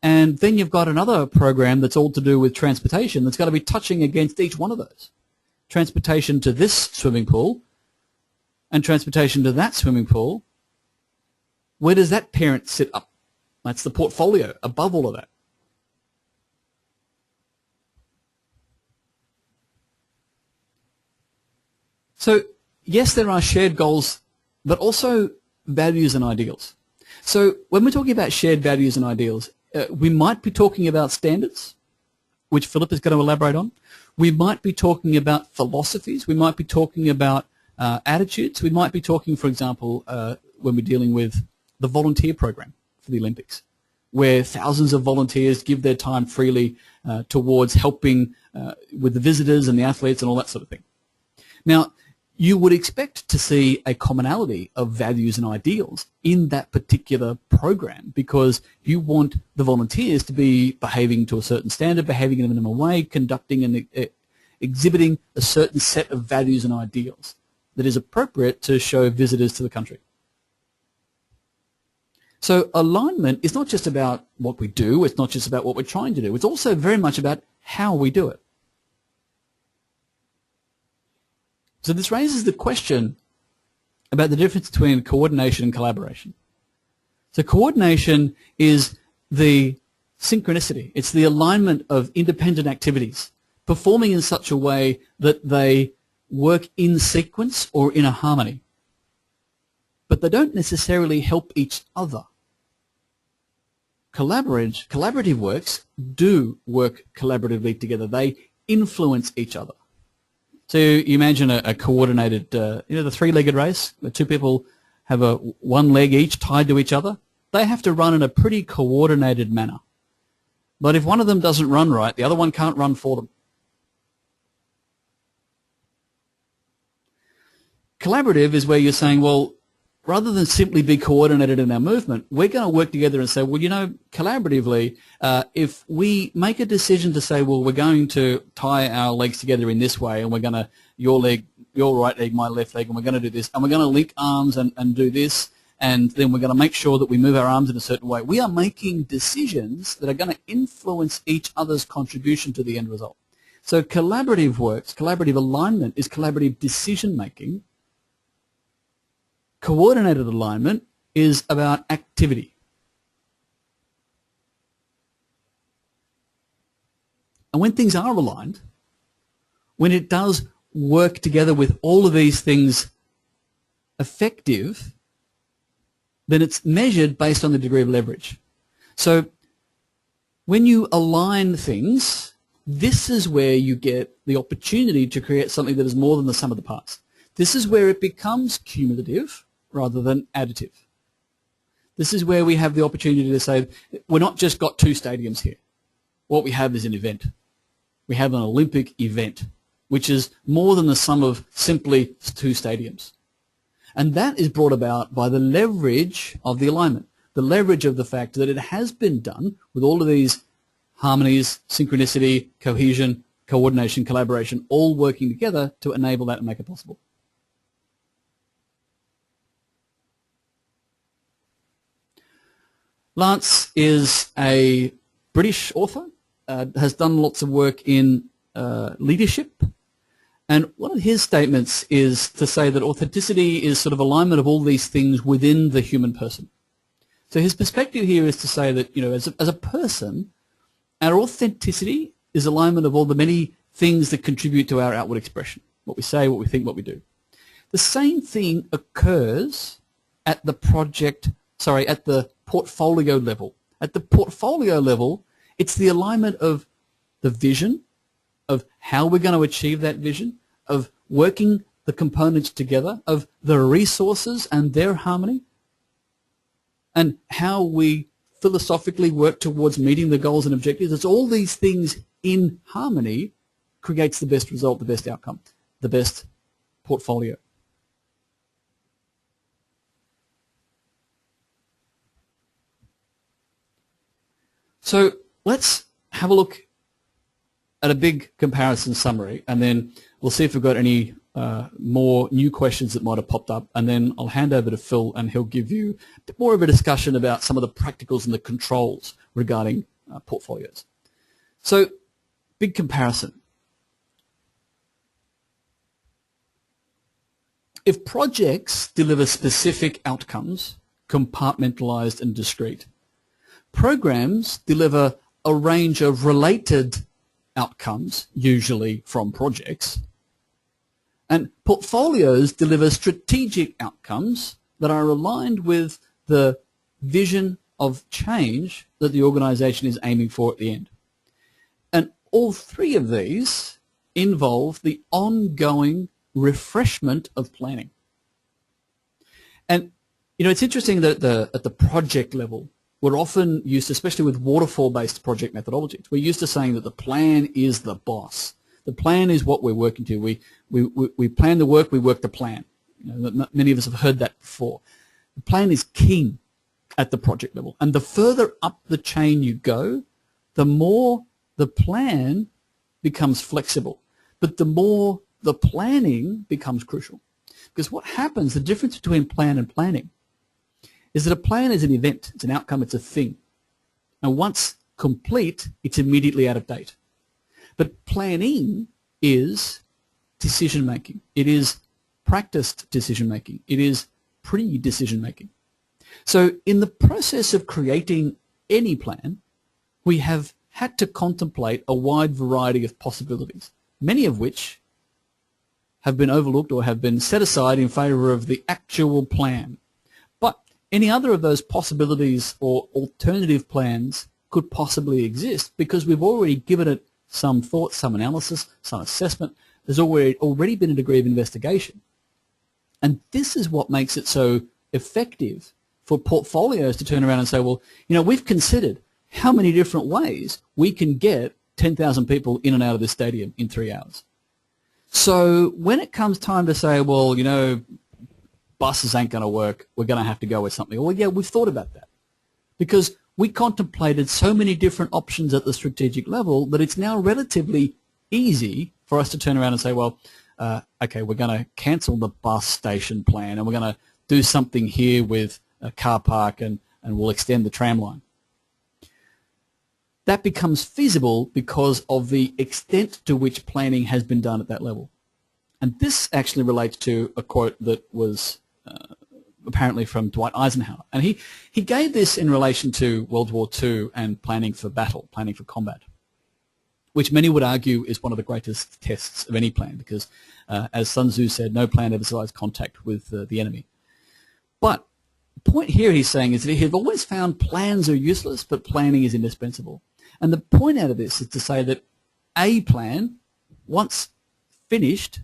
and then you've got another program that's all to do with transportation that's got to be touching against each one of those. Transportation to this swimming pool and transportation to that swimming pool. Where does that parent sit up? That's the portfolio above all of that. So, yes, there are shared goals, but also values and ideals. So when we're talking about shared values and ideals, we might be talking about standards, which Philip is going to elaborate on. We might be talking about philosophies. We might be talking about attitudes. We might be talking, for example, when we're dealing with the volunteer program for the Olympics, where thousands of volunteers give their time freely towards helping with the visitors and the athletes and all that sort of thing. Now, you would expect to see a commonality of values and ideals in that particular program because you want the volunteers to be behaving to a certain standard, behaving in a minimum way, conducting and exhibiting a certain set of values and ideals that is appropriate to show visitors to the country. So alignment is not just about what we do, it's not just about what we're trying to do, it's also very much about how we do it. So this raises the question about the difference between coordination and collaboration. So coordination is the synchronicity. It's the alignment of independent activities performing in such a way that they work in sequence or in a harmony. But they don't necessarily help each other. Collaborative works do work collaboratively together. They influence each other. So you imagine a coordinated, the three-legged race, where two people have one leg each tied to each other. They have to run in a pretty coordinated manner. But if one of them doesn't run right, the other one can't run for them. Collaborative is where you're saying, well, rather than simply be coordinated in our movement, we're going to work together and say, well, collaboratively, if we make a decision to say, well, we're going to tie our legs together in this way and we're going to, your leg your right leg, my left leg, and we're going to do this, and we're going to link arms and do this, and then we're going to make sure that we move our arms in a certain way. We are making decisions that are going to influence each other's contribution to the end result. So collaborative works, collaborative alignment is collaborative decision-making. Coordinated alignment is about activity. And when things are aligned, when it does work together with all of these things effective, then it's measured based on the degree of leverage. So when you align things, this is where you get the opportunity to create something that is more than the sum of the parts. This is where it becomes cumulative rather than additive. This is where we have the opportunity to say, we're not just got two stadiums here. What we have is an event. We have an Olympic event, which is more than the sum of simply two stadiums. And that is brought about by the leverage of the alignment, the leverage of the fact that it has been done with all of these harmonies, synchronicity, cohesion, coordination, collaboration, all working together to enable that and make it possible. Lance is a British author, has done lots of work in leadership, and one of his statements is to say that authenticity is sort of alignment of all these things within the human person. So his perspective here is to say that, as a person, our authenticity is alignment of all the many things that contribute to our outward expression, what we say, what we think, what we do. The same thing occurs at the portfolio level. At the portfolio level, it's the alignment of the vision, of how we're going to achieve that vision, of working the components together, of the resources and their harmony, and how we philosophically work towards meeting the goals and objectives. It's all these things in harmony creates the best result, the best outcome, the best portfolio. So let's have a look at a big comparison summary, and then we'll see if we've got any more new questions that might have popped up, and then I'll hand over to Phil and he'll give you a bit more of a discussion about some of the practicals and the controls regarding portfolios. So, big comparison. If projects deliver specific outcomes, compartmentalized and discrete, programs deliver a range of related outcomes, usually from projects, and portfolios deliver strategic outcomes that are aligned with the vision of change that the organization is aiming for at the end. And all three of these involve the ongoing refreshment of planning. And, it's interesting that at the project level, we're often used, especially with waterfall-based project methodologies, we're used to saying that the plan is the boss. The plan is what we're working to. We plan the work, we work the plan. Many of us have heard that before. The plan is king at the project level. And the further up the chain you go, the more the plan becomes flexible. But the more the planning becomes crucial. Because what happens, the difference between plan and planning, is that a plan is an event, it's an outcome, it's a thing. And once complete, it's immediately out of date. But planning is decision-making. It is practiced decision-making. It is pre-decision-making. So in the process of creating any plan, we have had to contemplate a wide variety of possibilities, many of which have been overlooked or have been set aside in favor of the actual plan. But any other of those possibilities or alternative plans could possibly exist because we've already given it some thought, some analysis, some assessment. There's already been a degree of investigation. And this is what makes it so effective for portfolios to turn around and say, well, we've considered how many different ways we can get 10,000 people in and out of this stadium in 3 hours. So when it comes time to say, well, buses ain't going to work, we're going to have to go with something. Well, yeah, we've thought about that because we contemplated so many different options at the strategic level that it's now relatively easy for us to turn around and say, well, okay, we're going to cancel the bus station plan and we're going to do something here with a car park and we'll extend the tram line. That becomes feasible because of the extent to which planning has been done at that level. And this actually relates to a quote that was apparently from Dwight Eisenhower. And he gave this in relation to World War II and planning for battle, planning for combat, which many would argue is one of the greatest tests of any plan because, as Sun Tzu said, no plan ever survives contact with the enemy. But the point here he's saying is that he's always found plans are useless, but planning is indispensable. And the point out of this is to say that a plan, once finished,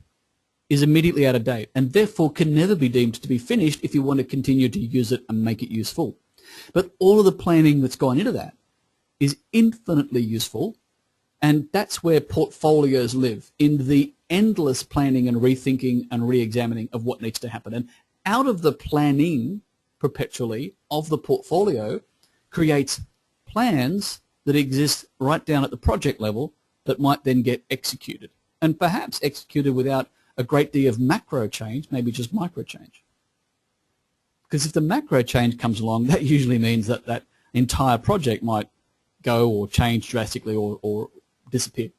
is immediately out of date and therefore can never be deemed to be finished if you want to continue to use it and make it useful. But all of the planning that's gone into that is infinitely useful, and that's where portfolios live, in the endless planning and rethinking and re-examining of what needs to happen. And out of the planning perpetually of the portfolio creates plans that exist right down at the project level that might then get executed, and perhaps executed without a great deal of macro change, maybe just micro change. Because if the macro change comes along, that usually means that that entire project might go or change drastically or disappear.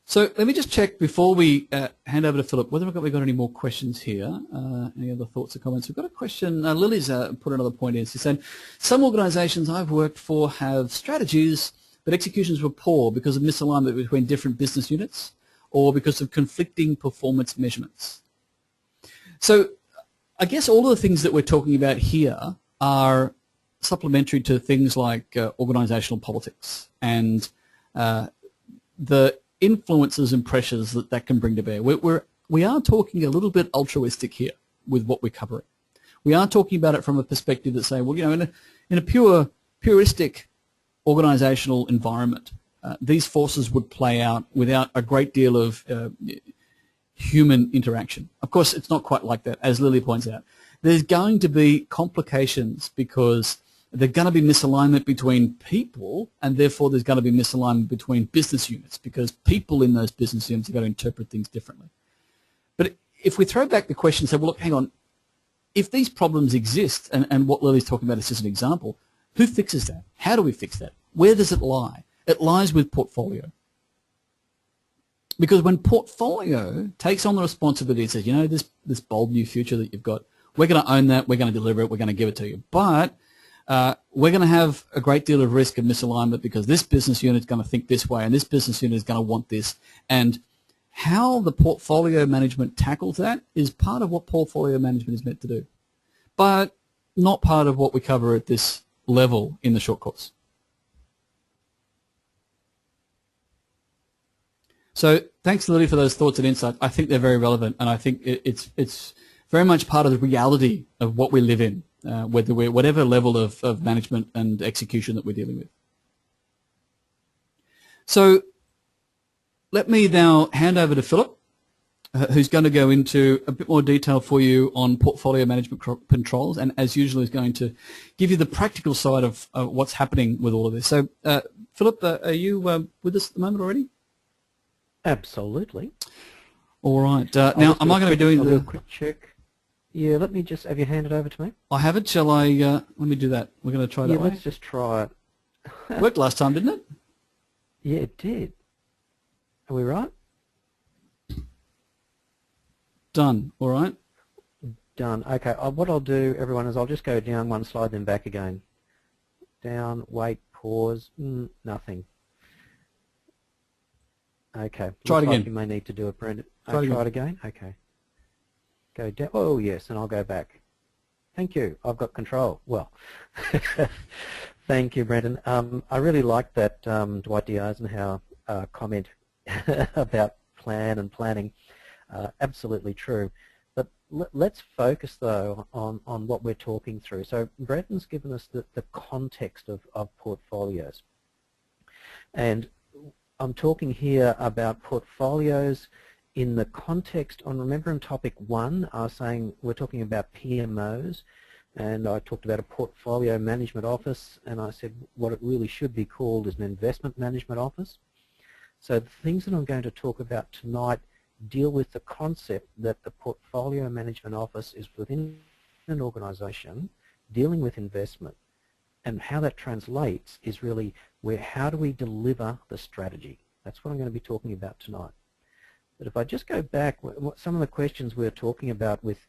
So let me just check before we hand over to Philip whether we've got any more questions here. Any other thoughts or comments? We've got a question. Lily's put another point in. She's saying, some organisations I've worked for have strategies, but executions were poor because of misalignment between different business units or because of conflicting performance measurements. So I guess all of the things that we're talking about here are supplementary to things like organisational politics and the influences and pressures that that can bring to bear. We are talking a little bit altruistic here with what we're covering. We are talking about it from a perspective that say, well, you know, in a puristic organisational environment, these forces would play out without a great deal of human interaction. Of course, it's not quite like that, as Lily points out. There's going to be complications because there's going to be misalignment between people, and therefore there's going to be misalignment between business units because people in those business units are going to interpret things differently. But if we throw back the question and say, well, look, hang on, if these problems exist, and what Lily's talking about is just an example, who fixes that? How do we fix that? Where does it lie? It lies with portfolio. Because when portfolio takes on the responsibility and says, you know, this bold new future that you've got, we're going to own that, we're going to deliver it, we're going to give it to you. But we're going to have a great deal of risk of misalignment because this business unit is going to think this way and this business unit is going to want this. And how the portfolio management tackles that is part of what portfolio management is meant to do, but not part of what we cover at this level in the short course. So thanks, Lily, for those thoughts and insights. I think they're very relevant, and I think it's very much part of the reality of what we live in, whether we're whatever level of management and execution that we're dealing with. So let me now hand over to Philip, who's going to go into a bit more detail for you on portfolio management controls, and as usual is going to give you the practical side of what's happening with all of this. So Philip, are you with us at the moment already? Absolutely. All right. Now, am I going to be doing do a quick check? Yeah, let me just, have you handed over to me? I haven't. Shall I, let me do that. We're going to try that way. Let's just try it. Worked last time, didn't it? Yeah, it did. Are we right? Done. All right. Done. Okay, what I'll do, everyone, is I'll just go down one slide, then back again. Down, wait, pause, nothing. Okay. Try it again. Like you may need to do it, Brenton. Try it again? Okay. Go down. Oh, yes, and I'll go back. Thank you. I've got control. Well, thank you, Brenton. I really like that Dwight D. Eisenhower comment about plan and planning. Absolutely true. But let's focus, though, on what we're talking through. So Brenton's given us the context of portfolios. And I'm talking here about portfolios in the context on, remember in topic 1, I was saying we're talking about PMOs. and I talked about a portfolio management office, and I said what it really should be called is an investment management office. So the things that I'm going to talk about tonight deal with the concept that the portfolio management office is within an organization dealing with investment, and how that translates is really how do we deliver the strategy. That's what I'm going to be talking about tonight. But if I just go back, some of the questions we're talking about with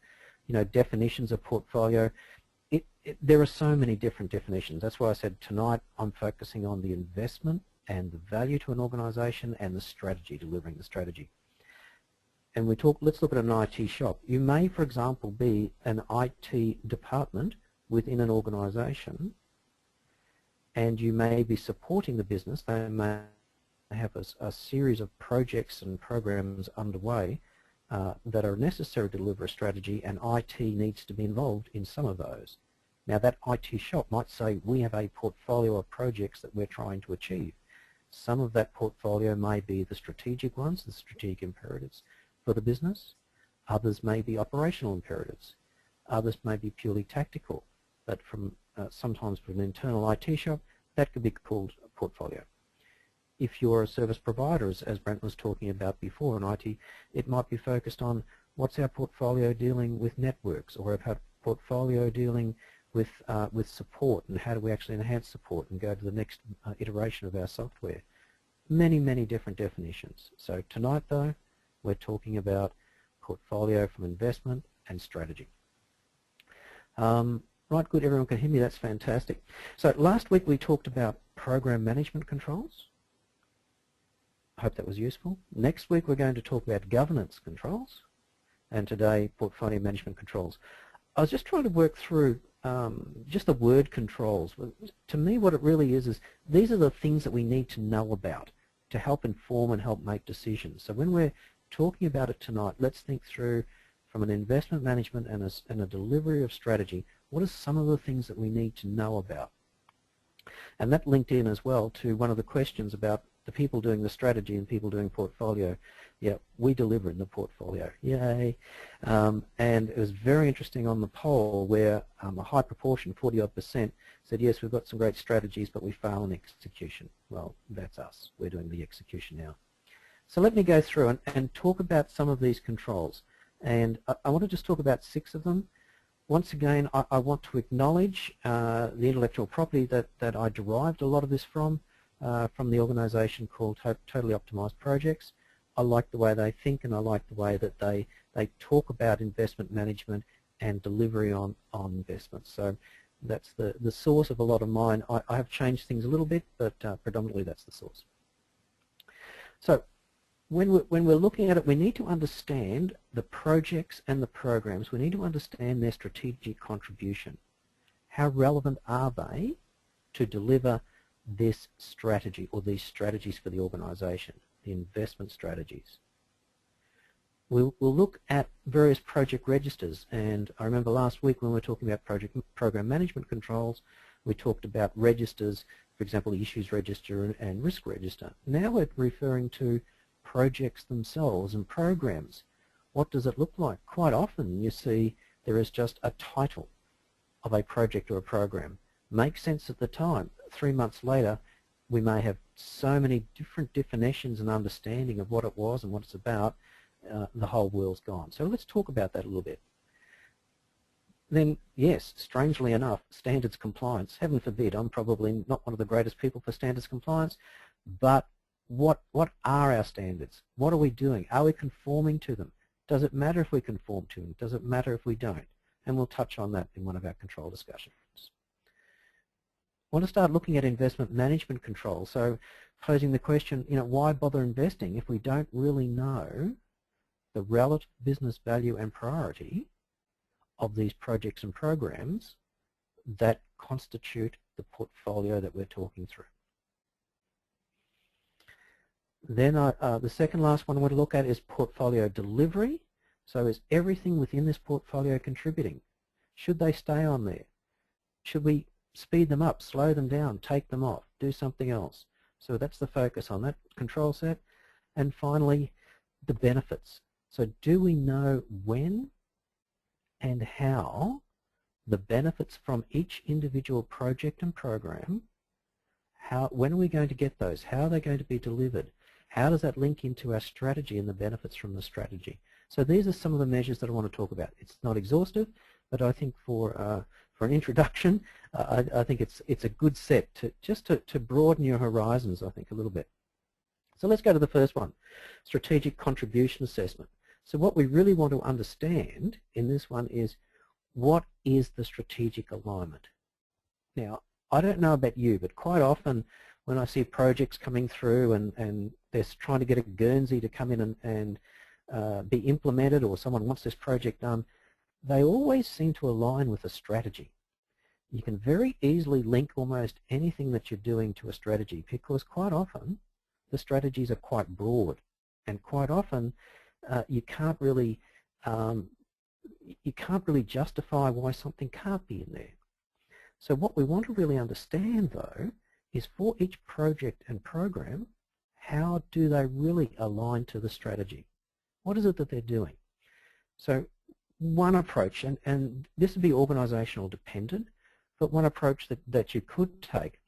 definitions of portfolio, there are so many different definitions. That's why I said tonight I'm focusing on the investment and the value to an organization and the strategy, delivering the strategy. And let's look at an IT shop. You may, for example, be an IT department within an organization, and you may be supporting the business. They may have a series of projects and programs underway that are necessary to deliver a strategy, and IT needs to be involved in some of those. Now that IT shop might say, we have a portfolio of projects that we're trying to achieve. Some of that portfolio may be the strategic ones, the strategic imperatives for the business. Others may be operational imperatives. Others may be purely tactical, but sometimes for an internal IT shop, that could be called a portfolio. If you're a service provider, as Brent was talking about before in IT, it might be focused on what's our portfolio dealing with networks, or our portfolio dealing with support, and how do we actually enhance support and go to the next iteration of our software. Many, many different definitions. So tonight, though, we're talking about portfolio from investment and strategy. Right, good, everyone can hear me, that's fantastic. So last week we talked about program management controls. I hope that was useful. Next week we're going to talk about governance controls, and today portfolio management controls. I was just trying to work through just the word controls. To me what it really is these are the things that we need to know about to help inform and help make decisions. So when we're talking about it tonight, let's think through from an investment management and a delivery of strategy, what are some of the things that we need to know about? And that linked in as well to one of the questions about the people doing the strategy and people doing portfolio. Yeah, we deliver in the portfolio. Yay. And it was very interesting on the poll where a high proportion, 40-odd%, said, yes, we've got some great strategies, but we fail in execution. Well, that's us. We're doing the execution now. So let me go through and talk about some of these controls. And I want to just talk about 6 of them. Once again, I want to acknowledge the intellectual property that I derived a lot of this from the organization called Totally Optimized Projects. I like the way they think, and I like the way that they talk about investment management and delivery on investments. So that's the source of a lot of mine. I have changed things a little bit, but predominantly that's the source. So when we're looking at it, we need to understand the projects and the programs. We need to understand their strategic contribution. How relevant are they to deliver this strategy or these strategies for the organization, the investment strategies? We'll look at various project registers, and I remember last week when we were talking about program management controls, we talked about registers, for example, the issues register and risk register. Now we're referring to projects themselves and programs. What does it look like? Quite often you see there is just a title of a project or a program. Makes sense at the time. 3 months later we may have so many different definitions and understanding of what it was and what it's about, the whole world's gone. So let's talk about that a little bit. Then, yes, strangely enough, standards compliance. Heaven forbid, I'm probably not one of the greatest people for standards compliance, but what are our standards? What are we doing? Are we conforming to them? Does it matter if we conform to them? Does it matter if we don't? And we'll touch on that in one of our control discussions. I want to start looking at investment management control. So posing the question, why bother investing if we don't really know the relative business value and priority of these projects and programs that constitute the portfolio that we're talking through? Then the second last one I want to look at is portfolio delivery. So is everything within this portfolio contributing? Should they stay on there? Should we speed them up, slow them down, take them off, do something else? So that's the focus on that control set. And finally, the benefits. So do we know when and how the benefits from each individual project and program. When are we going to get those? How are they going to be delivered? How does that link into our strategy and the benefits from the strategy? So these are some of the measures that I want to talk about. It's not exhaustive, but I think for an introduction, I think it's a good set to broaden your horizons, I think, a little bit. So let's go to the first one, strategic contribution assessment. So what we really want to understand in this one is, what is the strategic alignment? Now, I don't know about you, but quite often when I see projects coming through and they're trying to get a Guernsey to come in and be implemented, or someone wants this project done, they always seem to align with a strategy. You can very easily link almost anything that you're doing to a strategy, because quite often the strategies are quite broad, and quite often you can't really justify why something can't be in there. So what we want to really understand, though, is for each project and program, how do they really align to the strategy? What is it that they're doing? So one approach, and this would be organisational dependent, but one approach that you could take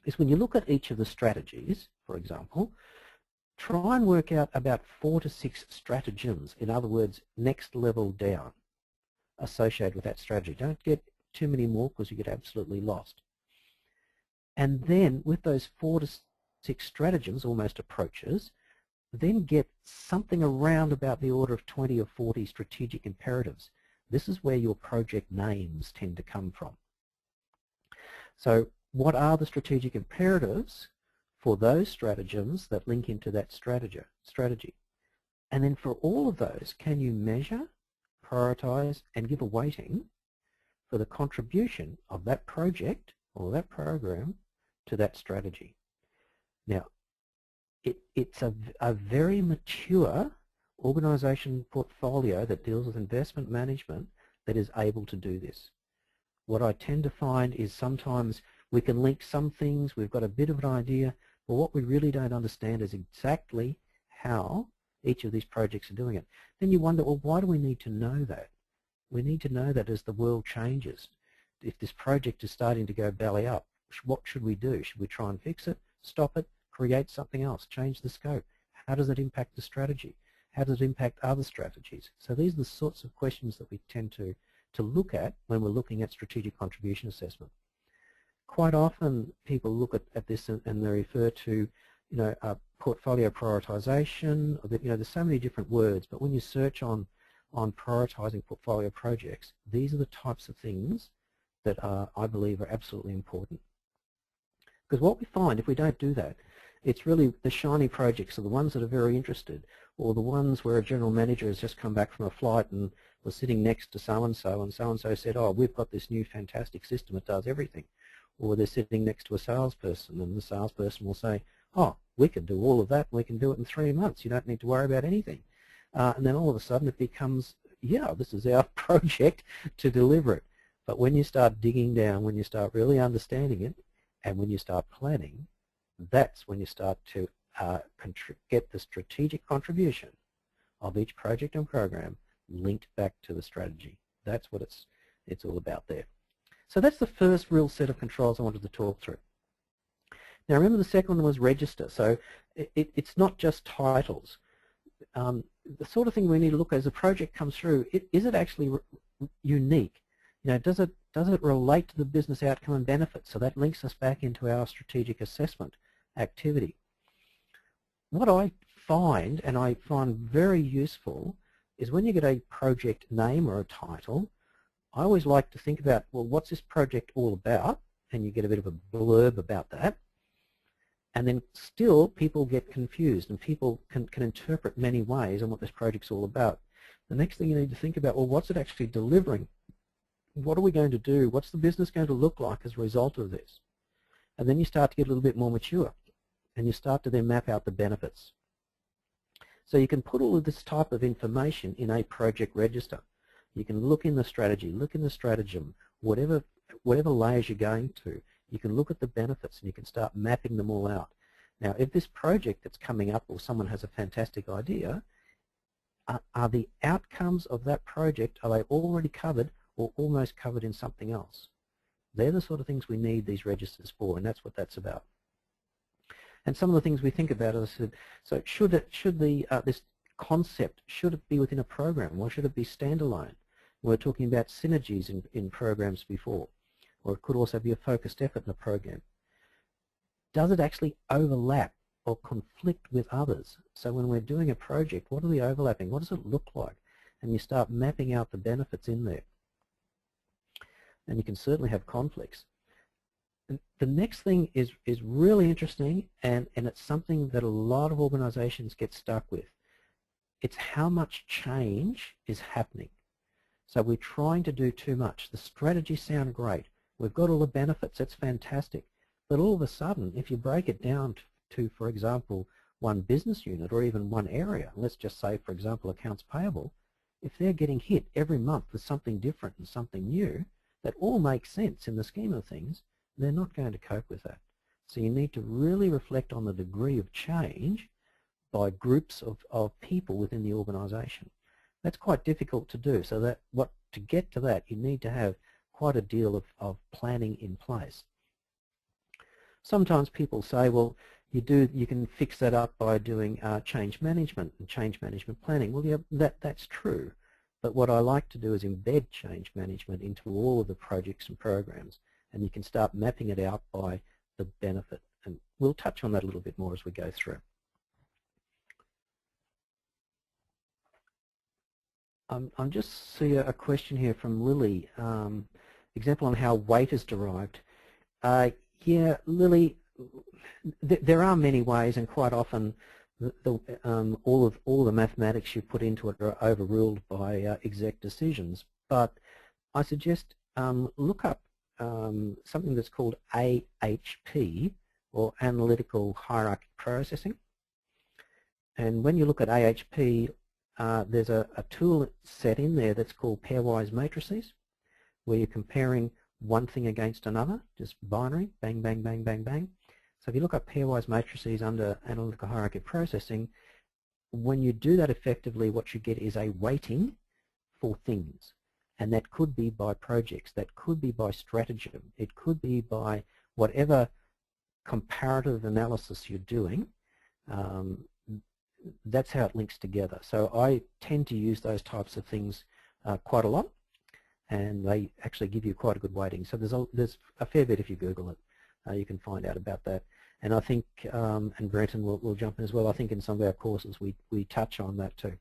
is, when you look at each of the strategies, for example, try and work out about 4 to 6 stratagems, in other words, next level down, associated with that strategy. Don't get too many more, because you get absolutely lost. And then with those 4 to 6 stratagems, almost approaches, then get something around about the order of 20 or 40 strategic imperatives. This is where your project names tend to come from. So what are the strategic imperatives for those stratagems that link into that strategy? And then for all of those, can you measure, prioritize, and give a weighting for the contribution of that project or that program to that strategy? Now, it's a very mature organisation portfolio that deals with investment management that is able to do this. What I tend to find is sometimes we can link some things, we've got a bit of an idea, but what we really don't understand is exactly how each of these projects are doing it. Then you wonder, well, why do we need to know that? We need to know that as the world changes. If this project is starting to go belly up, what should we do? Should we try and fix it, stop it, create something else, change the scope? How does it impact the strategy? How does it impact other strategies? So these are the sorts of questions that we tend to look at when we're looking at strategic contribution assessment. Quite often people look at this and they refer to, portfolio prioritization. There's so many different words, but when you search on prioritizing portfolio projects, these are the types of things that I believe are absolutely important. Because what we find, if we don't do that, it's really the shiny projects are the ones that are very interested, or the ones where a general manager has just come back from a flight and was sitting next to so-and-so, and so-and-so said, oh, we've got this new fantastic system, it does everything. Or they're sitting next to a salesperson, and the salesperson will say, oh, we can do all of that, and we can do it in 3 months, you don't need to worry about anything. And then all of a sudden it becomes, yeah, this is our project to deliver it. But when you start digging down, when you start really understanding it, and when you start planning, that's when you start to get the strategic contribution of each project and program linked back to the strategy. That's what it's all about there. So that's the first real set of controls I wanted to talk through. Now remember, the second one was register. So it's not just titles. The sort of thing we need to look at as a project comes through, is it actually unique? Does it relate to the business outcome and benefits? So that links us back into our strategic assessment activity. What I find, and I find very useful, is when you get a project name or a title, I always like to think about, well, what's this project all about? And you get a bit of a blurb about that. And then still people get confused, and people can interpret many ways on what this project's all about. The next thing you need to think about, well, what's it actually delivering? What are we going to do? What's the business going to look like as a result of this? And then you start to get a little bit more mature, and you start to then map out the benefits. So you can put all of this type of information in a project register. You can look in the strategy, look in the stratagem, whatever layers you're going to. You can look at the benefits and you can start mapping them all out. Now, if this project that's coming up, or someone has a fantastic idea, are the outcomes of that project, are they already covered, or almost covered in something else. They're the sort of things we need these registers for, and that's what that's about. And some of the things we think about are, so this concept, should it be within a program, or should it be standalone? We were talking about synergies in programs before, or it could also be a focused effort in a program. Does it actually overlap or conflict with others? So when we're doing a project, what are the overlapping? What does it look like? And you start mapping out the benefits in there. And you can certainly have conflicts. And the next thing is really interesting, and it's something that a lot of organizations get stuck with. It's how much change is happening. So we're trying to do too much. The strategies sound great. We've got all the benefits. That's fantastic. But all of a sudden, if you break it down to, for example, one business unit or even one area, let's just say, for example, accounts payable, if they're getting hit every month with something different and something new, that all makes sense in the scheme of things, they're not going to cope with that. So you need to really reflect on the degree of change by groups of people within the organization. That's quite difficult to do. So to get to that, you need to have quite a deal of planning in place. Sometimes people say, well, you can fix that up by doing change management and change management planning. Well, yeah, that's true. But what I like to do is embed change management into all of the projects and programs, and you can start mapping it out by the benefit. And we'll touch on that a little bit more as we go through. I'm just see a question here from Lily. Example on how weight is derived. Yeah, Lily, there are many ways, and quite often all of the mathematics you put into it are overruled by exec decisions. But I suggest look up something that's called AHP, or Analytical Hierarchy Processing. And when you look at AHP, there's a tool set in there that's called pairwise matrices, where you're comparing one thing against another, just binary, bang, bang, bang, bang, bang. So if you look up pairwise matrices under Analytical Hierarchy Processing, when you do that effectively, what you get is a weighting for things. And that could be by projects, that could be by stratagem, it could be by whatever comparative analysis you're doing. That's how it links together. So I tend to use those types of things quite a lot, and they actually give you quite a good weighting. So there's a fair bit if you Google it. You can find out about that. And I think, and Brenton will jump in as well, I think in some of our courses we touch on that too.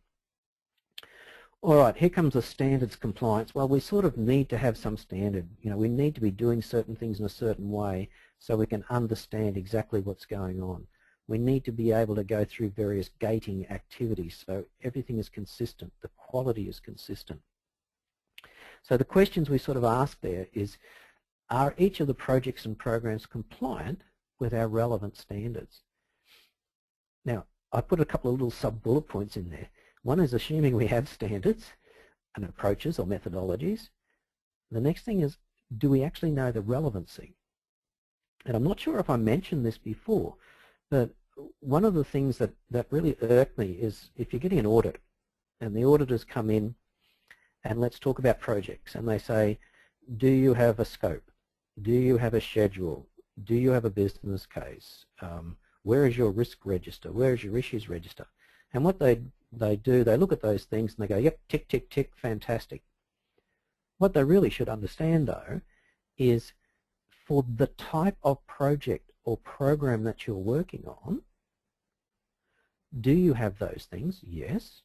All right, here comes the standards compliance. Well, we sort of need to have some standard. You know, we need to be doing certain things in a certain way so we can understand exactly what's going on. We need to be able to go through various gating activities so everything is consistent, the quality is consistent. So the questions we sort of ask there is, are each of the projects and programs compliant with our relevant standards? Now, I put a couple of little sub-bullet points in there. One is assuming we have standards and approaches or methodologies. The next thing is, do we actually know the relevancy? And I'm not sure if I mentioned this before, but one of the things that really irked me is if you're getting an audit and the auditors come in and let's talk about projects and they say, do you have a scope? Do you have a schedule? Do you have a business case? Where is your risk register? Where is your issues register? And what they do, they look at those things and they go, yep, tick, tick, tick, fantastic. What they really should understand, though, is for the type of project or program that you're working on, do you have those things? Yes.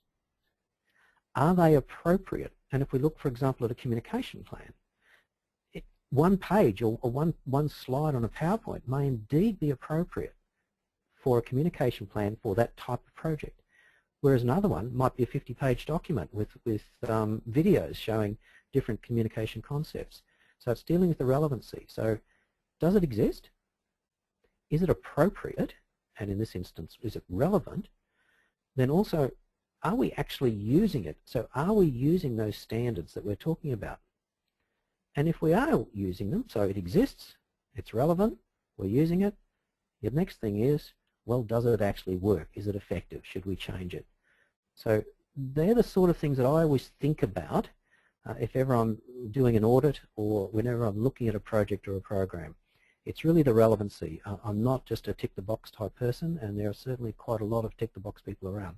Are they appropriate? And if we look, for example, at a communication plan, one page or one slide on a PowerPoint may indeed be appropriate for a communication plan for that type of project, whereas another one might be a 50-page document with videos showing different communication concepts. So it's dealing with the relevancy. So does it exist? Is it appropriate? And in this instance, is it relevant? Then also, are we actually using it? So are we using those standards that we're talking about? And if we are using them, so it exists, it's relevant, we're using it, the next thing is, well, does it actually work? Is it effective? Should we change it? So they're the sort of things that I always think about if ever I'm doing an audit or whenever I'm looking at a project or a program. It's really the relevancy. I'm not just a tick-the-box type person, and there are certainly quite a lot of tick-the-box people around.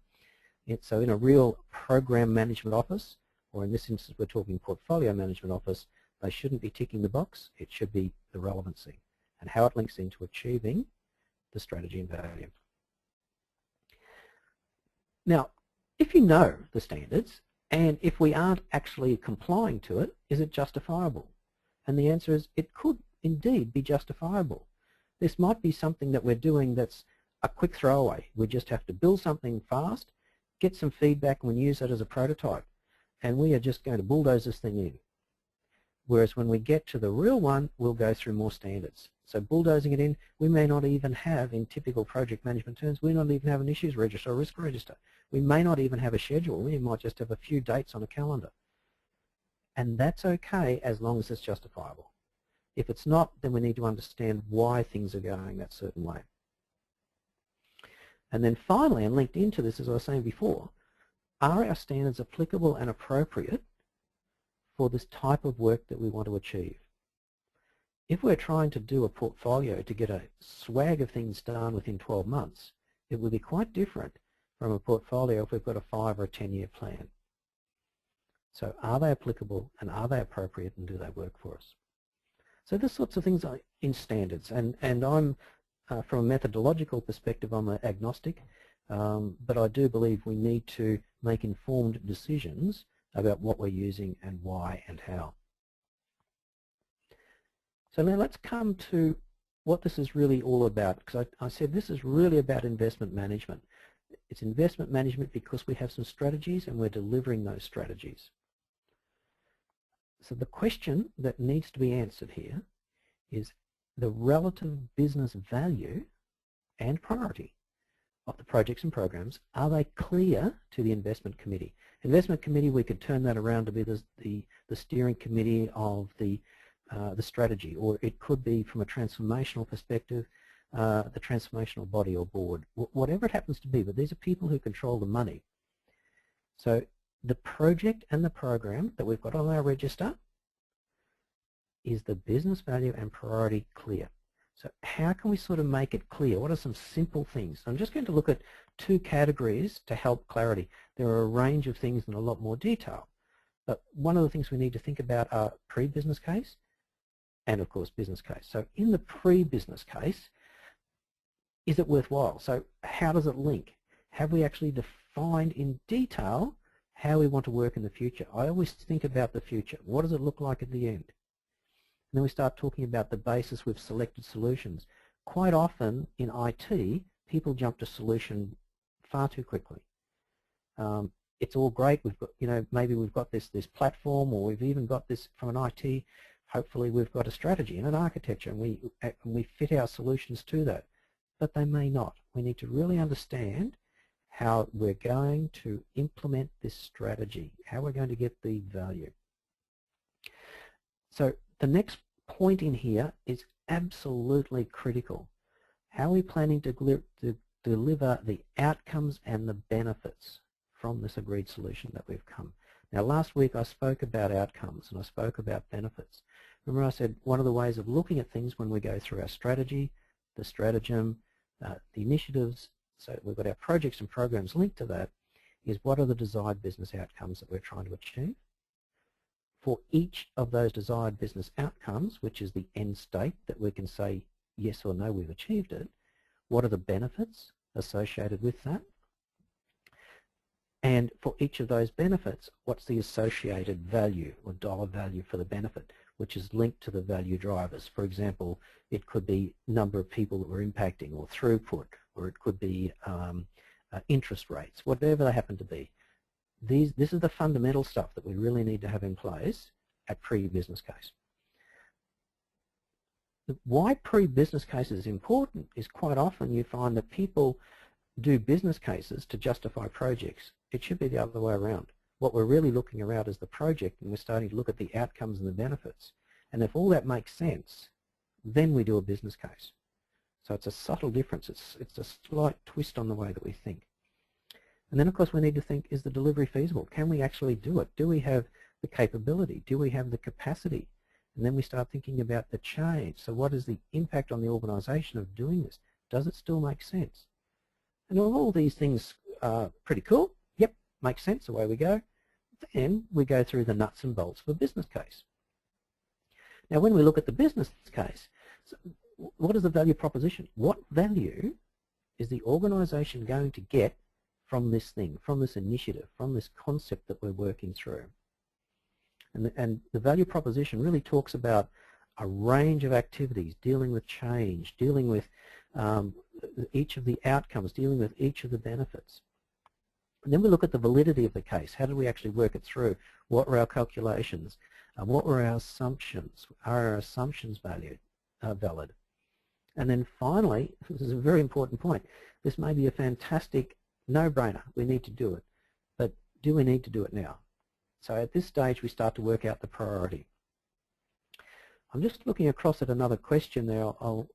So in a real program management office, or in this instance we're talking portfolio management office, they shouldn't be ticking the box. It should be the relevancy and how it links into achieving the strategy and value. Now, if you know the standards, and if we aren't actually complying to it, is it justifiable? And the answer is it could indeed be justifiable. This might be something that we're doing that's a quick throwaway. We just have to build something fast, get some feedback, and we use it as a prototype. And we are just going to bulldoze this thing in. Whereas when we get to the real one, we'll go through more standards. So bulldozing it in, we may not even have, in typical project management terms, we not even have an issues register or risk register. We may not even have a schedule. We might just have a few dates on a calendar. And that's okay as long as it's justifiable. If it's not, then we need to understand why things are going that certain way. And then finally, and linked into this, as I was saying before, are our standards applicable and appropriate for this type of work that we want to achieve? If we're trying to do a portfolio to get a swag of things done within 12 months, it will be quite different from a portfolio if we've got a 5 or a 10-year plan. So are they applicable and are they appropriate and do they work for us? So there's sorts of things in standards, and I'm, from a methodological perspective, I'm an agnostic, but I do believe we need to make informed decisions about what we're using and why and how. So now let's come to what this is really all about, because I said this is really about investment management. It's investment management because we have some strategies and we're delivering those strategies. So the question that needs to be answered here is the relative business value and priority of the projects and programs. Are they clear to the investment committee? Investment committee, we could turn that around to be the steering committee of the strategy, or it could be from a transformational perspective, the transformational body or board, whatever it happens to be, but these are people who control the money. So the project and the program that we've got on our register, is the business value and priority clear? So how can we sort of make it clear? What are some simple things? I'm just going to look at 2 categories to help clarity. There are a range of things in a lot more detail, but one of the things we need to think about are pre-business case and of course business case. So in the pre-business case, is it worthwhile? So how does it link? Have we actually defined in detail how we want to work in the future? I always think about the future. What does it look like at the end? And then we start talking about the basis with selected solutions. Quite often in IT, people jump to solution far too quickly. It's all great. We've got, maybe we've got this platform, or we've even got this from an IT. Hopefully, we've got a strategy and an architecture, and we fit our solutions to that. But they may not. We need to really understand how we're going to implement this strategy, how we're going to get the value. So the next point in here is absolutely critical. How are we planning to deliver the outcomes and the benefits from this agreed solution that we've come? Now last week I spoke about outcomes and I spoke about benefits. Remember I said one of the ways of looking at things when we go through our strategy, the stratagem, the initiatives, so we've got our projects and programs linked to that, is what are the desired business outcomes that we're trying to achieve? For each of those desired business outcomes, which is the end state that we can say yes or no, we've achieved it, what are the benefits associated with that? And for each of those benefits, what's the associated value or dollar value for the benefit, which is linked to the value drivers? For example, it could be number of people that we're impacting, or throughput, or it could be interest rates, whatever they happen to be. This is the fundamental stuff that we really need to have in place at pre-business case. Why pre-business case is important is quite often you find that people do business cases to justify projects. It should be the other way around. What we're really looking around is the project, and we're starting to look at the outcomes and the benefits. And if all that makes sense, then we do a business case. So it's a subtle difference. It's a slight twist on the way that we think. And then of course we need to think, is the delivery feasible? Can we actually do it? Do we have the capability? Do we have the capacity? And then we start thinking about the change. So what is the impact on the organisation of doing this? Does it still make sense? And all these things are pretty cool. Yep, makes sense, away we go. Then we go through the nuts and bolts of a business case. Now when we look at the business case, so what is the value proposition? What value is the organisation going to get from this thing, from this initiative, from this concept that we're working through? And the value proposition really talks about a range of activities, dealing with change, dealing with each of the outcomes, dealing with each of the benefits. And then we look at the validity of the case. How did we actually work it through? What were our calculations? What were our assumptions? Are our assumptions valid? And then finally, this is a very important point, this may be a fantastic no-brainer, we need to do it, but do we need to do it now? So at this stage we start to work out the priority. I'm just looking across at another question there. I'll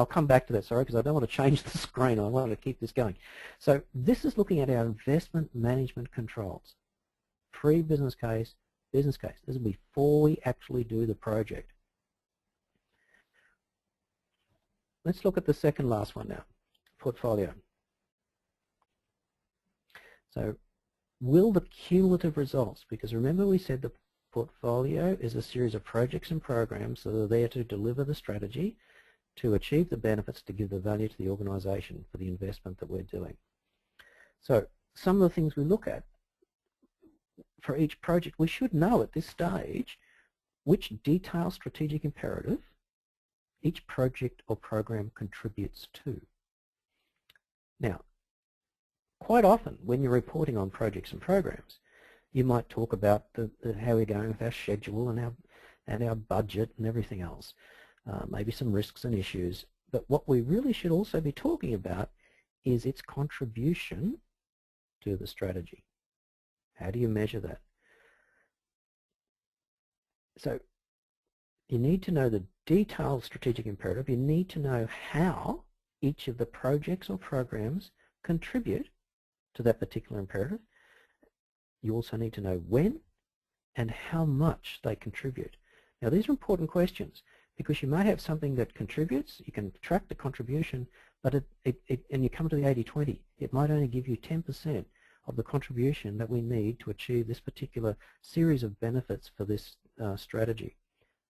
come back to that, sorry, because I don't want to change the screen. I want to keep this going. So this is looking at our investment management controls. Pre-business case, business case. This is before we actually do the project. Let's look at the second last one now, portfolio. So will the cumulative results, because remember we said the portfolio is a series of projects and programs that are there to deliver the strategy, to achieve the benefits, to give the value to the organisation for the investment that we're doing. So some of the things we look at for each project, we should know at this stage which detailed strategic imperative each project or program contributes to. Now, quite often when you're reporting on projects and programs, you might talk about how we're going with our schedule and our budget and everything else, maybe some risks and issues. But what we really should also be talking about is its contribution to the strategy. How do you measure that? So you need to know the detailed strategic imperative. You need to know how each of the projects or programs contribute to that particular imperative. You also need to know when and how much they contribute. Now these are important questions because you might have something that contributes, you can track the contribution, but and you come to the 80-20, it might only give you 10% of the contribution that we need to achieve this particular series of benefits for this strategy.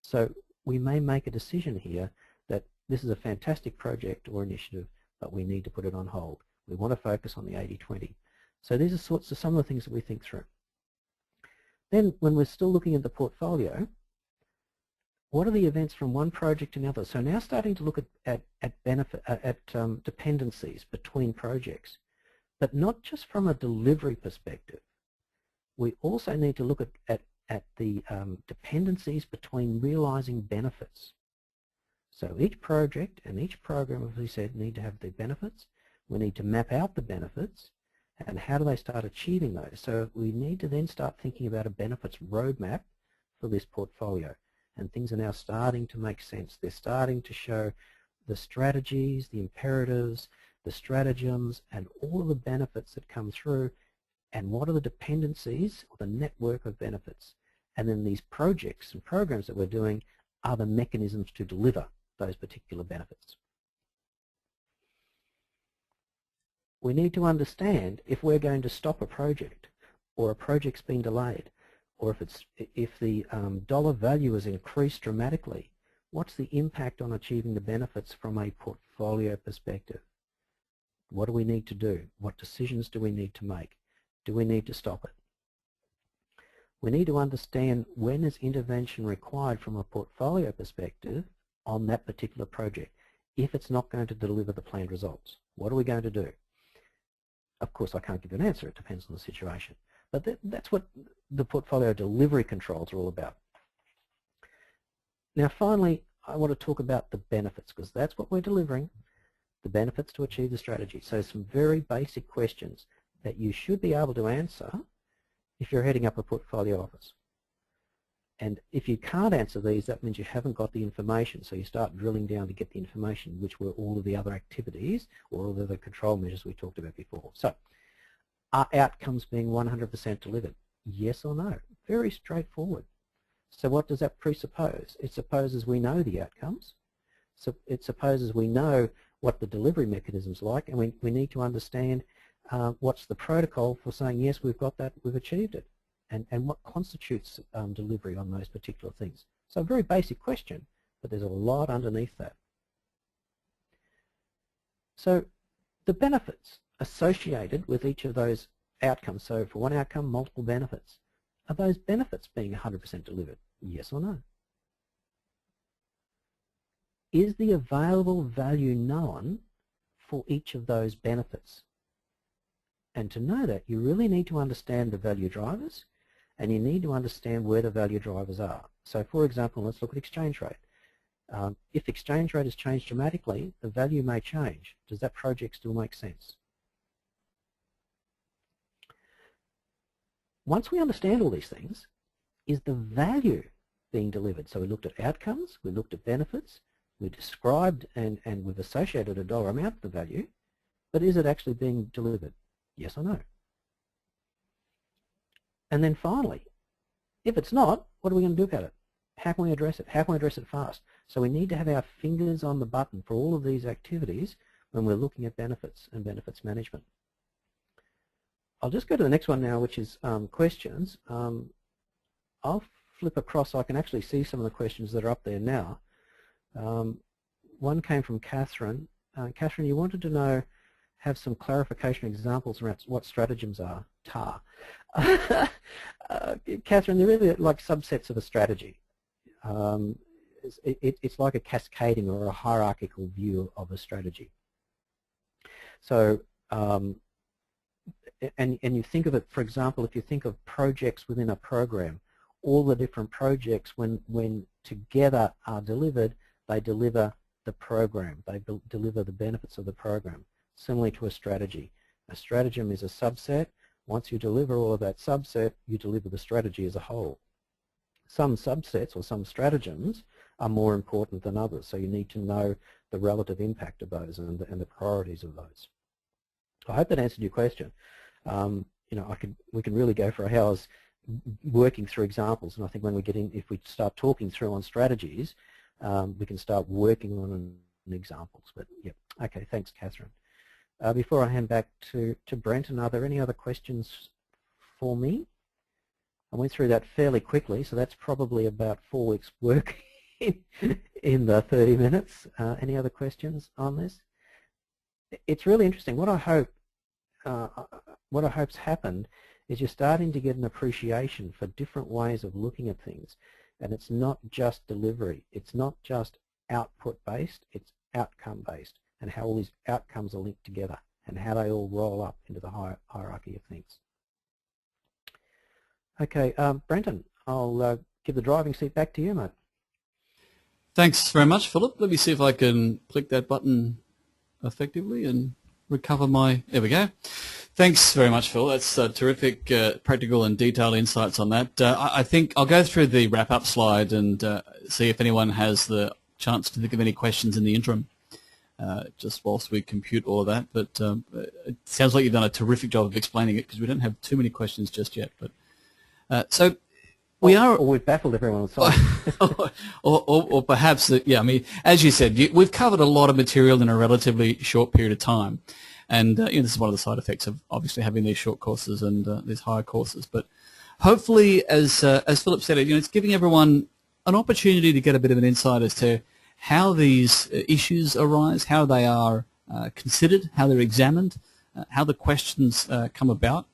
So we may make a decision here that this is a fantastic project or initiative, but we need to put it on hold. We want to focus on the 80-20. So these are sorts of some of the things that we think through. Then when we're still looking at the portfolio, what are the events from one project to another? So now starting to look at dependencies between projects, but not just from a delivery perspective. We also need to look at the dependencies between realizing benefits. So each project and each program, as we said, need to have the benefits. We need to map out the benefits and how do they start achieving those. So we need to then start thinking about a benefits roadmap for this portfolio. And things are now starting to make sense. They're starting to show the strategies, the imperatives, the stratagems, and all of the benefits that come through, and what are the dependencies or the network of benefits. And then these projects and programs that we're doing are the mechanisms to deliver those particular benefits. We need to understand if we're going to stop a project, or a project's been delayed, or if the dollar value is increased dramatically, what's the impact on achieving the benefits from a portfolio perspective? What do we need to do? What decisions do we need to make? Do we need to stop it? We need to understand when is intervention required from a portfolio perspective on that particular project. If it's not going to deliver the planned results, what are we going to do? Of course, I can't give you an answer. It depends on the situation. But that's what the portfolio delivery controls are all about. Now, finally, I want to talk about the benefits, because that's what we're delivering, the benefits to achieve the strategy. So some very basic questions that you should be able to answer if you're heading up a portfolio office. And if you can't answer these, that means you haven't got the information. So you start drilling down to get the information, which were all of the other activities or all of the control measures we talked about before. So are outcomes being 100% delivered? Yes or no? Very straightforward. So what does that presuppose? It supposes we know the outcomes. So it supposes we know what the delivery mechanism's like, and we need to understand what's the protocol for saying, yes, we've got that, we've achieved it, and what constitutes delivery on those particular things. So a very basic question, but there's a lot underneath that. So the benefits associated with each of those outcomes, so for one outcome, multiple benefits, are those benefits being 100% delivered? Yes or no? Is the available value known for each of those benefits? And to know that, you really need to understand the value drivers, and you need to understand where the value drivers are. So for example, let's look at exchange rate. If exchange rate has changed dramatically, the value may change. Does that project still make sense? Once we understand all these things, is the value being delivered? So we looked at outcomes, we looked at benefits, we described and we've associated a dollar amount to the value, but is it actually being delivered? Yes or no? And then finally, if it's not, what are we going to do about it? How can we address it? How can we address it fast? So we need to have our fingers on the button for all of these activities when we're looking at benefits and benefits management. I'll just go to the next one now, which is questions. I'll flip across so I can actually see some of the questions that are up there now. One came from Catherine. Catherine, you wanted to know, have some clarification examples around what stratagems are. TAR. Catherine, they're really like subsets of a strategy. It's like a cascading or a hierarchical view of a strategy. So, and you think of it, for example, if you think of projects within a program, all the different projects, when together are delivered, they deliver the program. They deliver the benefits of the program, similarly to a strategy. A stratagem is a subset. Once you deliver all of that subset, you deliver the strategy as a whole. Some subsets or some stratagems are more important than others, so you need to know the relative impact of those and the priorities of those. I hope that answered your question. You know, we can really go for hours working through examples, and I think when we get in, if we start talking through on strategies, we can start working on examples. But yeah, okay, thanks, Catherine. Before I hand back to Brenton, are there any other questions for me? I went through that fairly quickly, so that's probably about 4 weeks' work in the 30 minutes. Any other questions on this? It's really interesting. What I hope's happened is you're starting to get an appreciation for different ways of looking at things, and it's not just delivery. It's not just output-based. It's outcome-based, and how all these outcomes are linked together, and how they all roll up into the hierarchy of things. Okay, Brenton, I'll give the driving seat back to you, mate. Thanks very much, Philip. Let me see if I can click that button effectively and recover my... There we go. Thanks very much, Phil. That's terrific practical and detailed insights on that. I think I'll go through the wrap-up slide and see if anyone has the chance to think of any questions in the interim, just whilst we compute all of that. But it sounds like you've done a terrific job of explaining it, because we don't have too many questions just yet. But so we are... Or we've baffled everyone. Sorry. or perhaps, yeah, I mean, as you said, we've covered a lot of material in a relatively short period of time. And you know, this is one of the side effects of obviously having these short courses and these higher courses. But hopefully, as Philip said, you know, it's giving everyone an opportunity to get a bit of an insight as to how these issues arise, how they are considered, how they're examined, how the questions come about.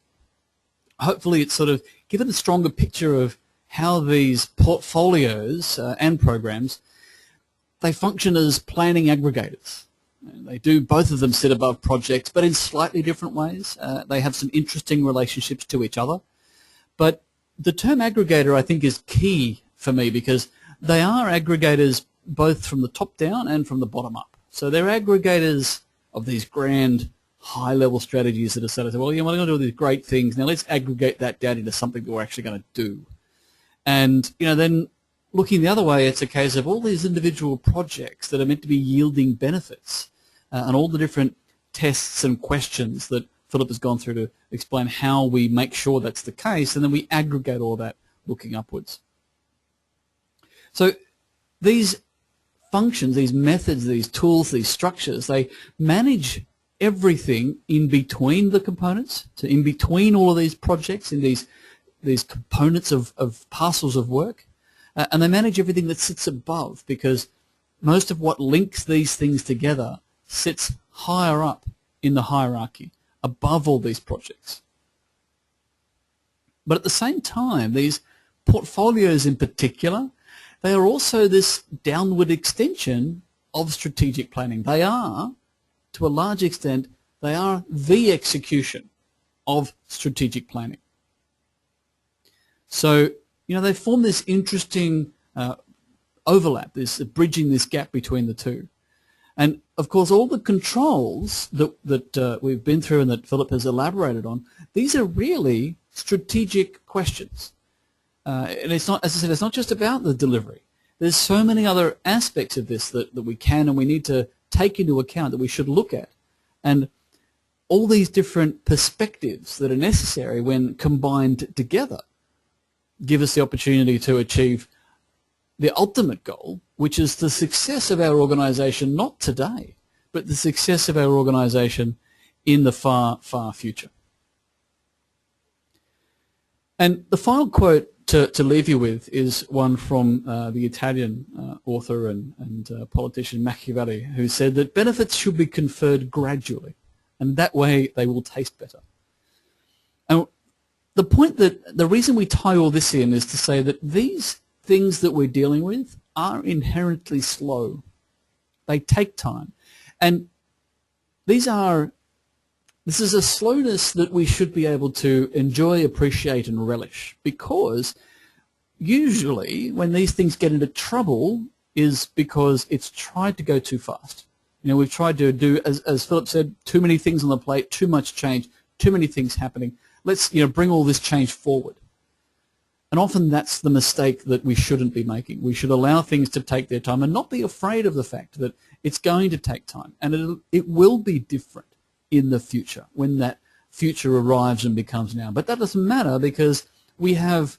Hopefully, it's sort of given a stronger picture of how these portfolios and programs, they function as planning aggregators. They do, both of them sit above projects, but in slightly different ways. They have some interesting relationships to each other. But the term aggregator, I think, is key for me, because they are aggregators both from the top down and from the bottom up. So they're aggregators of these grand high-level strategies that are set up. Well, you know, we're going to do these great things. Now let's aggregate that down into something that we're actually going to do. And, you know, then looking the other way, it's a case of all these individual projects that are meant to be yielding benefits, and all the different tests and questions that Philip has gone through to explain how we make sure that's the case, and then we aggregate all that looking upwards. So these functions, these methods, these tools, these structures, they manage everything in between the components, so in between all of these projects, in these components of parcels of work, and they manage everything that sits above, because most of what links these things together sits higher up in the hierarchy, above all these projects. But at the same time, these portfolios in particular, they are also this downward extension of strategic planning. They are, to a large extent, they are the execution of strategic planning. So, they form this interesting overlap, this bridging this gap between the two. And of course, all the controls that we've been through and that Philip has elaborated on, these are really strategic questions. And it's not, as I said, it's not just about the delivery. There's so many other aspects of this that we can and we need to take into account, that we should look at. And all these different perspectives that are necessary when combined together give us the opportunity to achieve the ultimate goal, which is the success of our organisation, not today, but the success of our organisation in the far, far future. And the final quote to leave you with is one from the Italian author and politician Machiavelli, who said that benefits should be conferred gradually, and that way they will taste better. And the reason we tie all this in is to say that these things that we're dealing with are inherently slow. They take time. And this is a slowness that we should be able to enjoy, appreciate, and relish, because usually when these things get into trouble is because it's tried to go too fast. We've tried to do, as Philip said, too many things on the plate, too much change, too many things happening. Let's bring all this change forward. And often that's the mistake that we shouldn't be making. We should allow things to take their time and not be afraid of the fact that it's going to take time, and it will be different in the future when that future arrives and becomes now. But that doesn't matter, because we have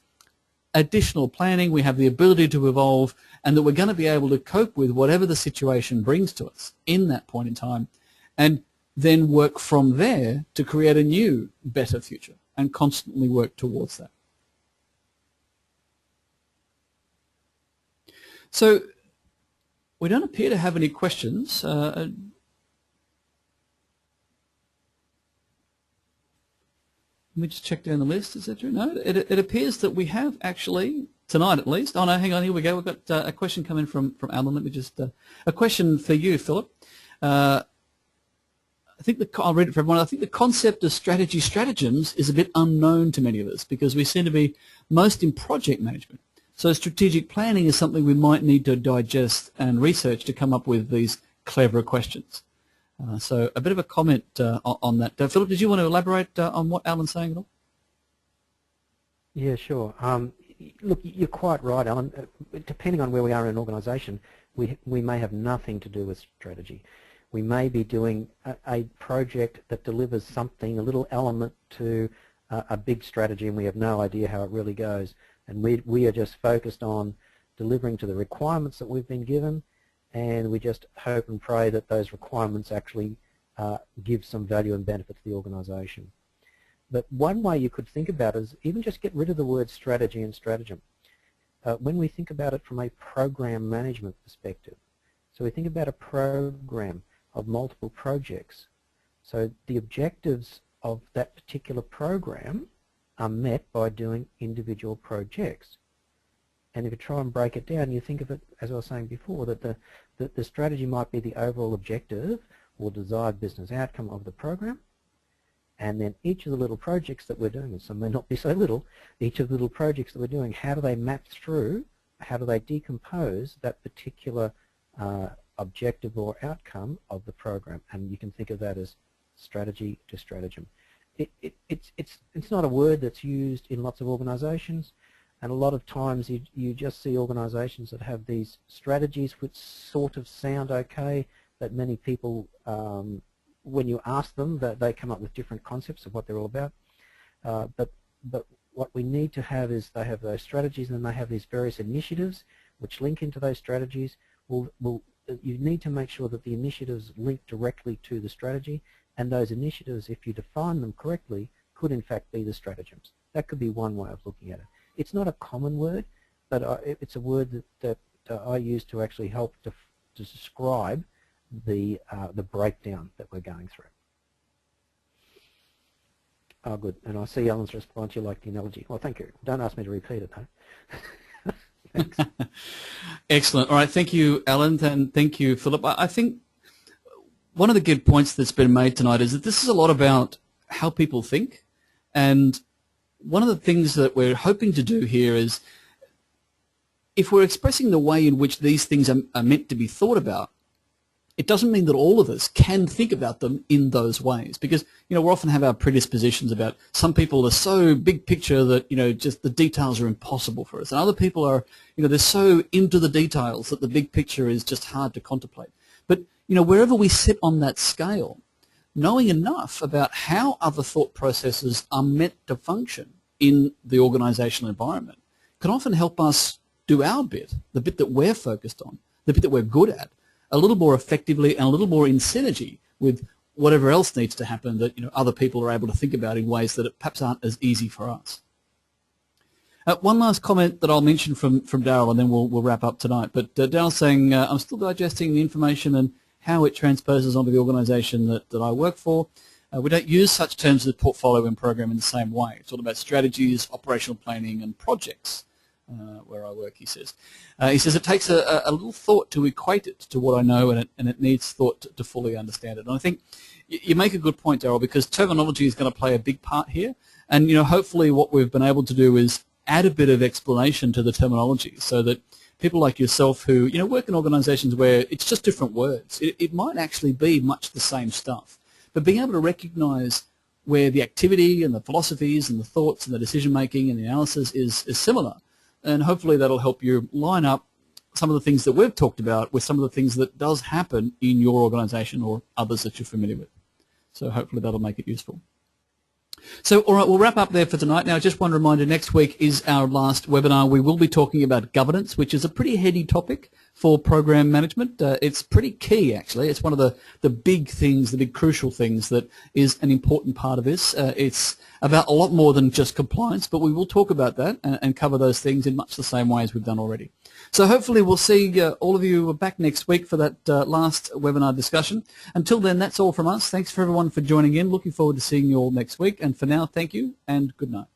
additional planning, we have the ability to evolve, and that we're going to be able to cope with whatever the situation brings to us in that point in time, and then work from there to create a new, better future and constantly work towards that. So we don't appear to have any questions. Let me just check down the list. Is that true? No, it appears that we have actually, tonight at least. Oh no, hang on, here we go. We've got a question coming from Alan. Let me just, a question for you, Philip. I think I'll read it for everyone. I think the concept of stratagems is a bit unknown to many of us, because we seem to be most in project management. So strategic planning is something we might need to digest and research to come up with these cleverer questions. So a bit of a comment on that. Philip, did you want to elaborate on what Alan's saying at all? Yeah, sure. Look, you're quite right, Alan. Depending on where we are in an organisation, we may have nothing to do with strategy. We may be doing a project that delivers something, a little element to a big strategy, and we have no idea how it really goes. And we are just focused on delivering to the requirements that we've been given, and we just hope and pray that those requirements actually give some value and benefit to the organisation. But one way you could think about it is even just get rid of the word strategy and stratagem. When we think about it from a program management perspective, so we think about a program of multiple projects. So the objectives of that particular program are met by doing individual projects. And if you try and break it down, you think of it, as I was saying before, that the strategy might be the overall objective or desired business outcome of the program, and then each of the little projects that we're doing, and some may not be so little, each of the little projects that we're doing, how do they map through, how do they decompose that particular objective or outcome of the program? And you can think of that as strategy to stratagem. It's not a word that's used in lots of organisations, and a lot of times you just see organisations that have these strategies which sort of sound okay, but many people, when you ask them, they come up with different concepts of what they're all about. But what we need to have is they have those strategies, and then they have these various initiatives which link into those strategies. You need to make sure that the initiatives link directly to the strategy, and those initiatives, if you define them correctly, could in fact be the stratagems. That could be one way of looking at it. It's not a common word, but it's a word that I use to actually help to describe the breakdown that we're going through. Oh, good. And I see Alan's response. You like the analogy. Well, thank you. Don't ask me to repeat it, though. Thanks. Excellent. All right. Thank you, Alan, and thank you, Philip. I think one of the good points that's been made tonight is that this is a lot about how people think, and one of the things that we're hoping to do here is, if we're expressing the way in which these things are meant to be thought about, it doesn't mean that all of us can think about them in those ways, because we often have our predispositions about some people are so big picture that just the details are impossible for us, and other people are they're so into the details that the big picture is just hard to contemplate. But wherever we sit on that scale, knowing enough about how other thought processes are meant to function in the organizational environment can often help us do our bit, the bit that we're focused on, the bit that we're good at, a little more effectively and a little more in synergy with whatever else needs to happen that other people are able to think about in ways that perhaps aren't as easy for us. One last comment that I'll mention from Daryl, and then we'll wrap up tonight. But Daryl's saying, I'm still digesting the information and how it transposes onto the organisation that I work for. We don't use such terms as portfolio and program in the same way. It's all about strategies, operational planning, and projects. Where I work, he says. He says it takes a little thought to equate it to what I know, and it needs thought to fully understand it. And I think you make a good point, Daryl, because terminology is going to play a big part here. And hopefully what we've been able to do is add a bit of explanation to the terminology, so that people like yourself who work in organisations where it's just different words, it might actually be much the same stuff, but being able to recognise where the activity and the philosophies and the thoughts and the decision making and the analysis is similar. And hopefully that'll help you line up some of the things that we've talked about with some of the things that does happen in your organisation or others that you're familiar with. So hopefully that'll make it useful. So, all right, we'll wrap up there for tonight. Now, just one reminder, next week is our last webinar. We will be talking about governance, which is a pretty heady topic for program management. It's pretty key, actually. It's one of the big things, the big crucial things that is an important part of this. It's about a lot more than just compliance, but we will talk about that and cover those things in much the same way as we've done already. So hopefully we'll see all of you back next week for that last webinar discussion. Until then, that's all from us. Thanks for everyone for joining in. Looking forward to seeing you all next week. And for now, thank you and good night.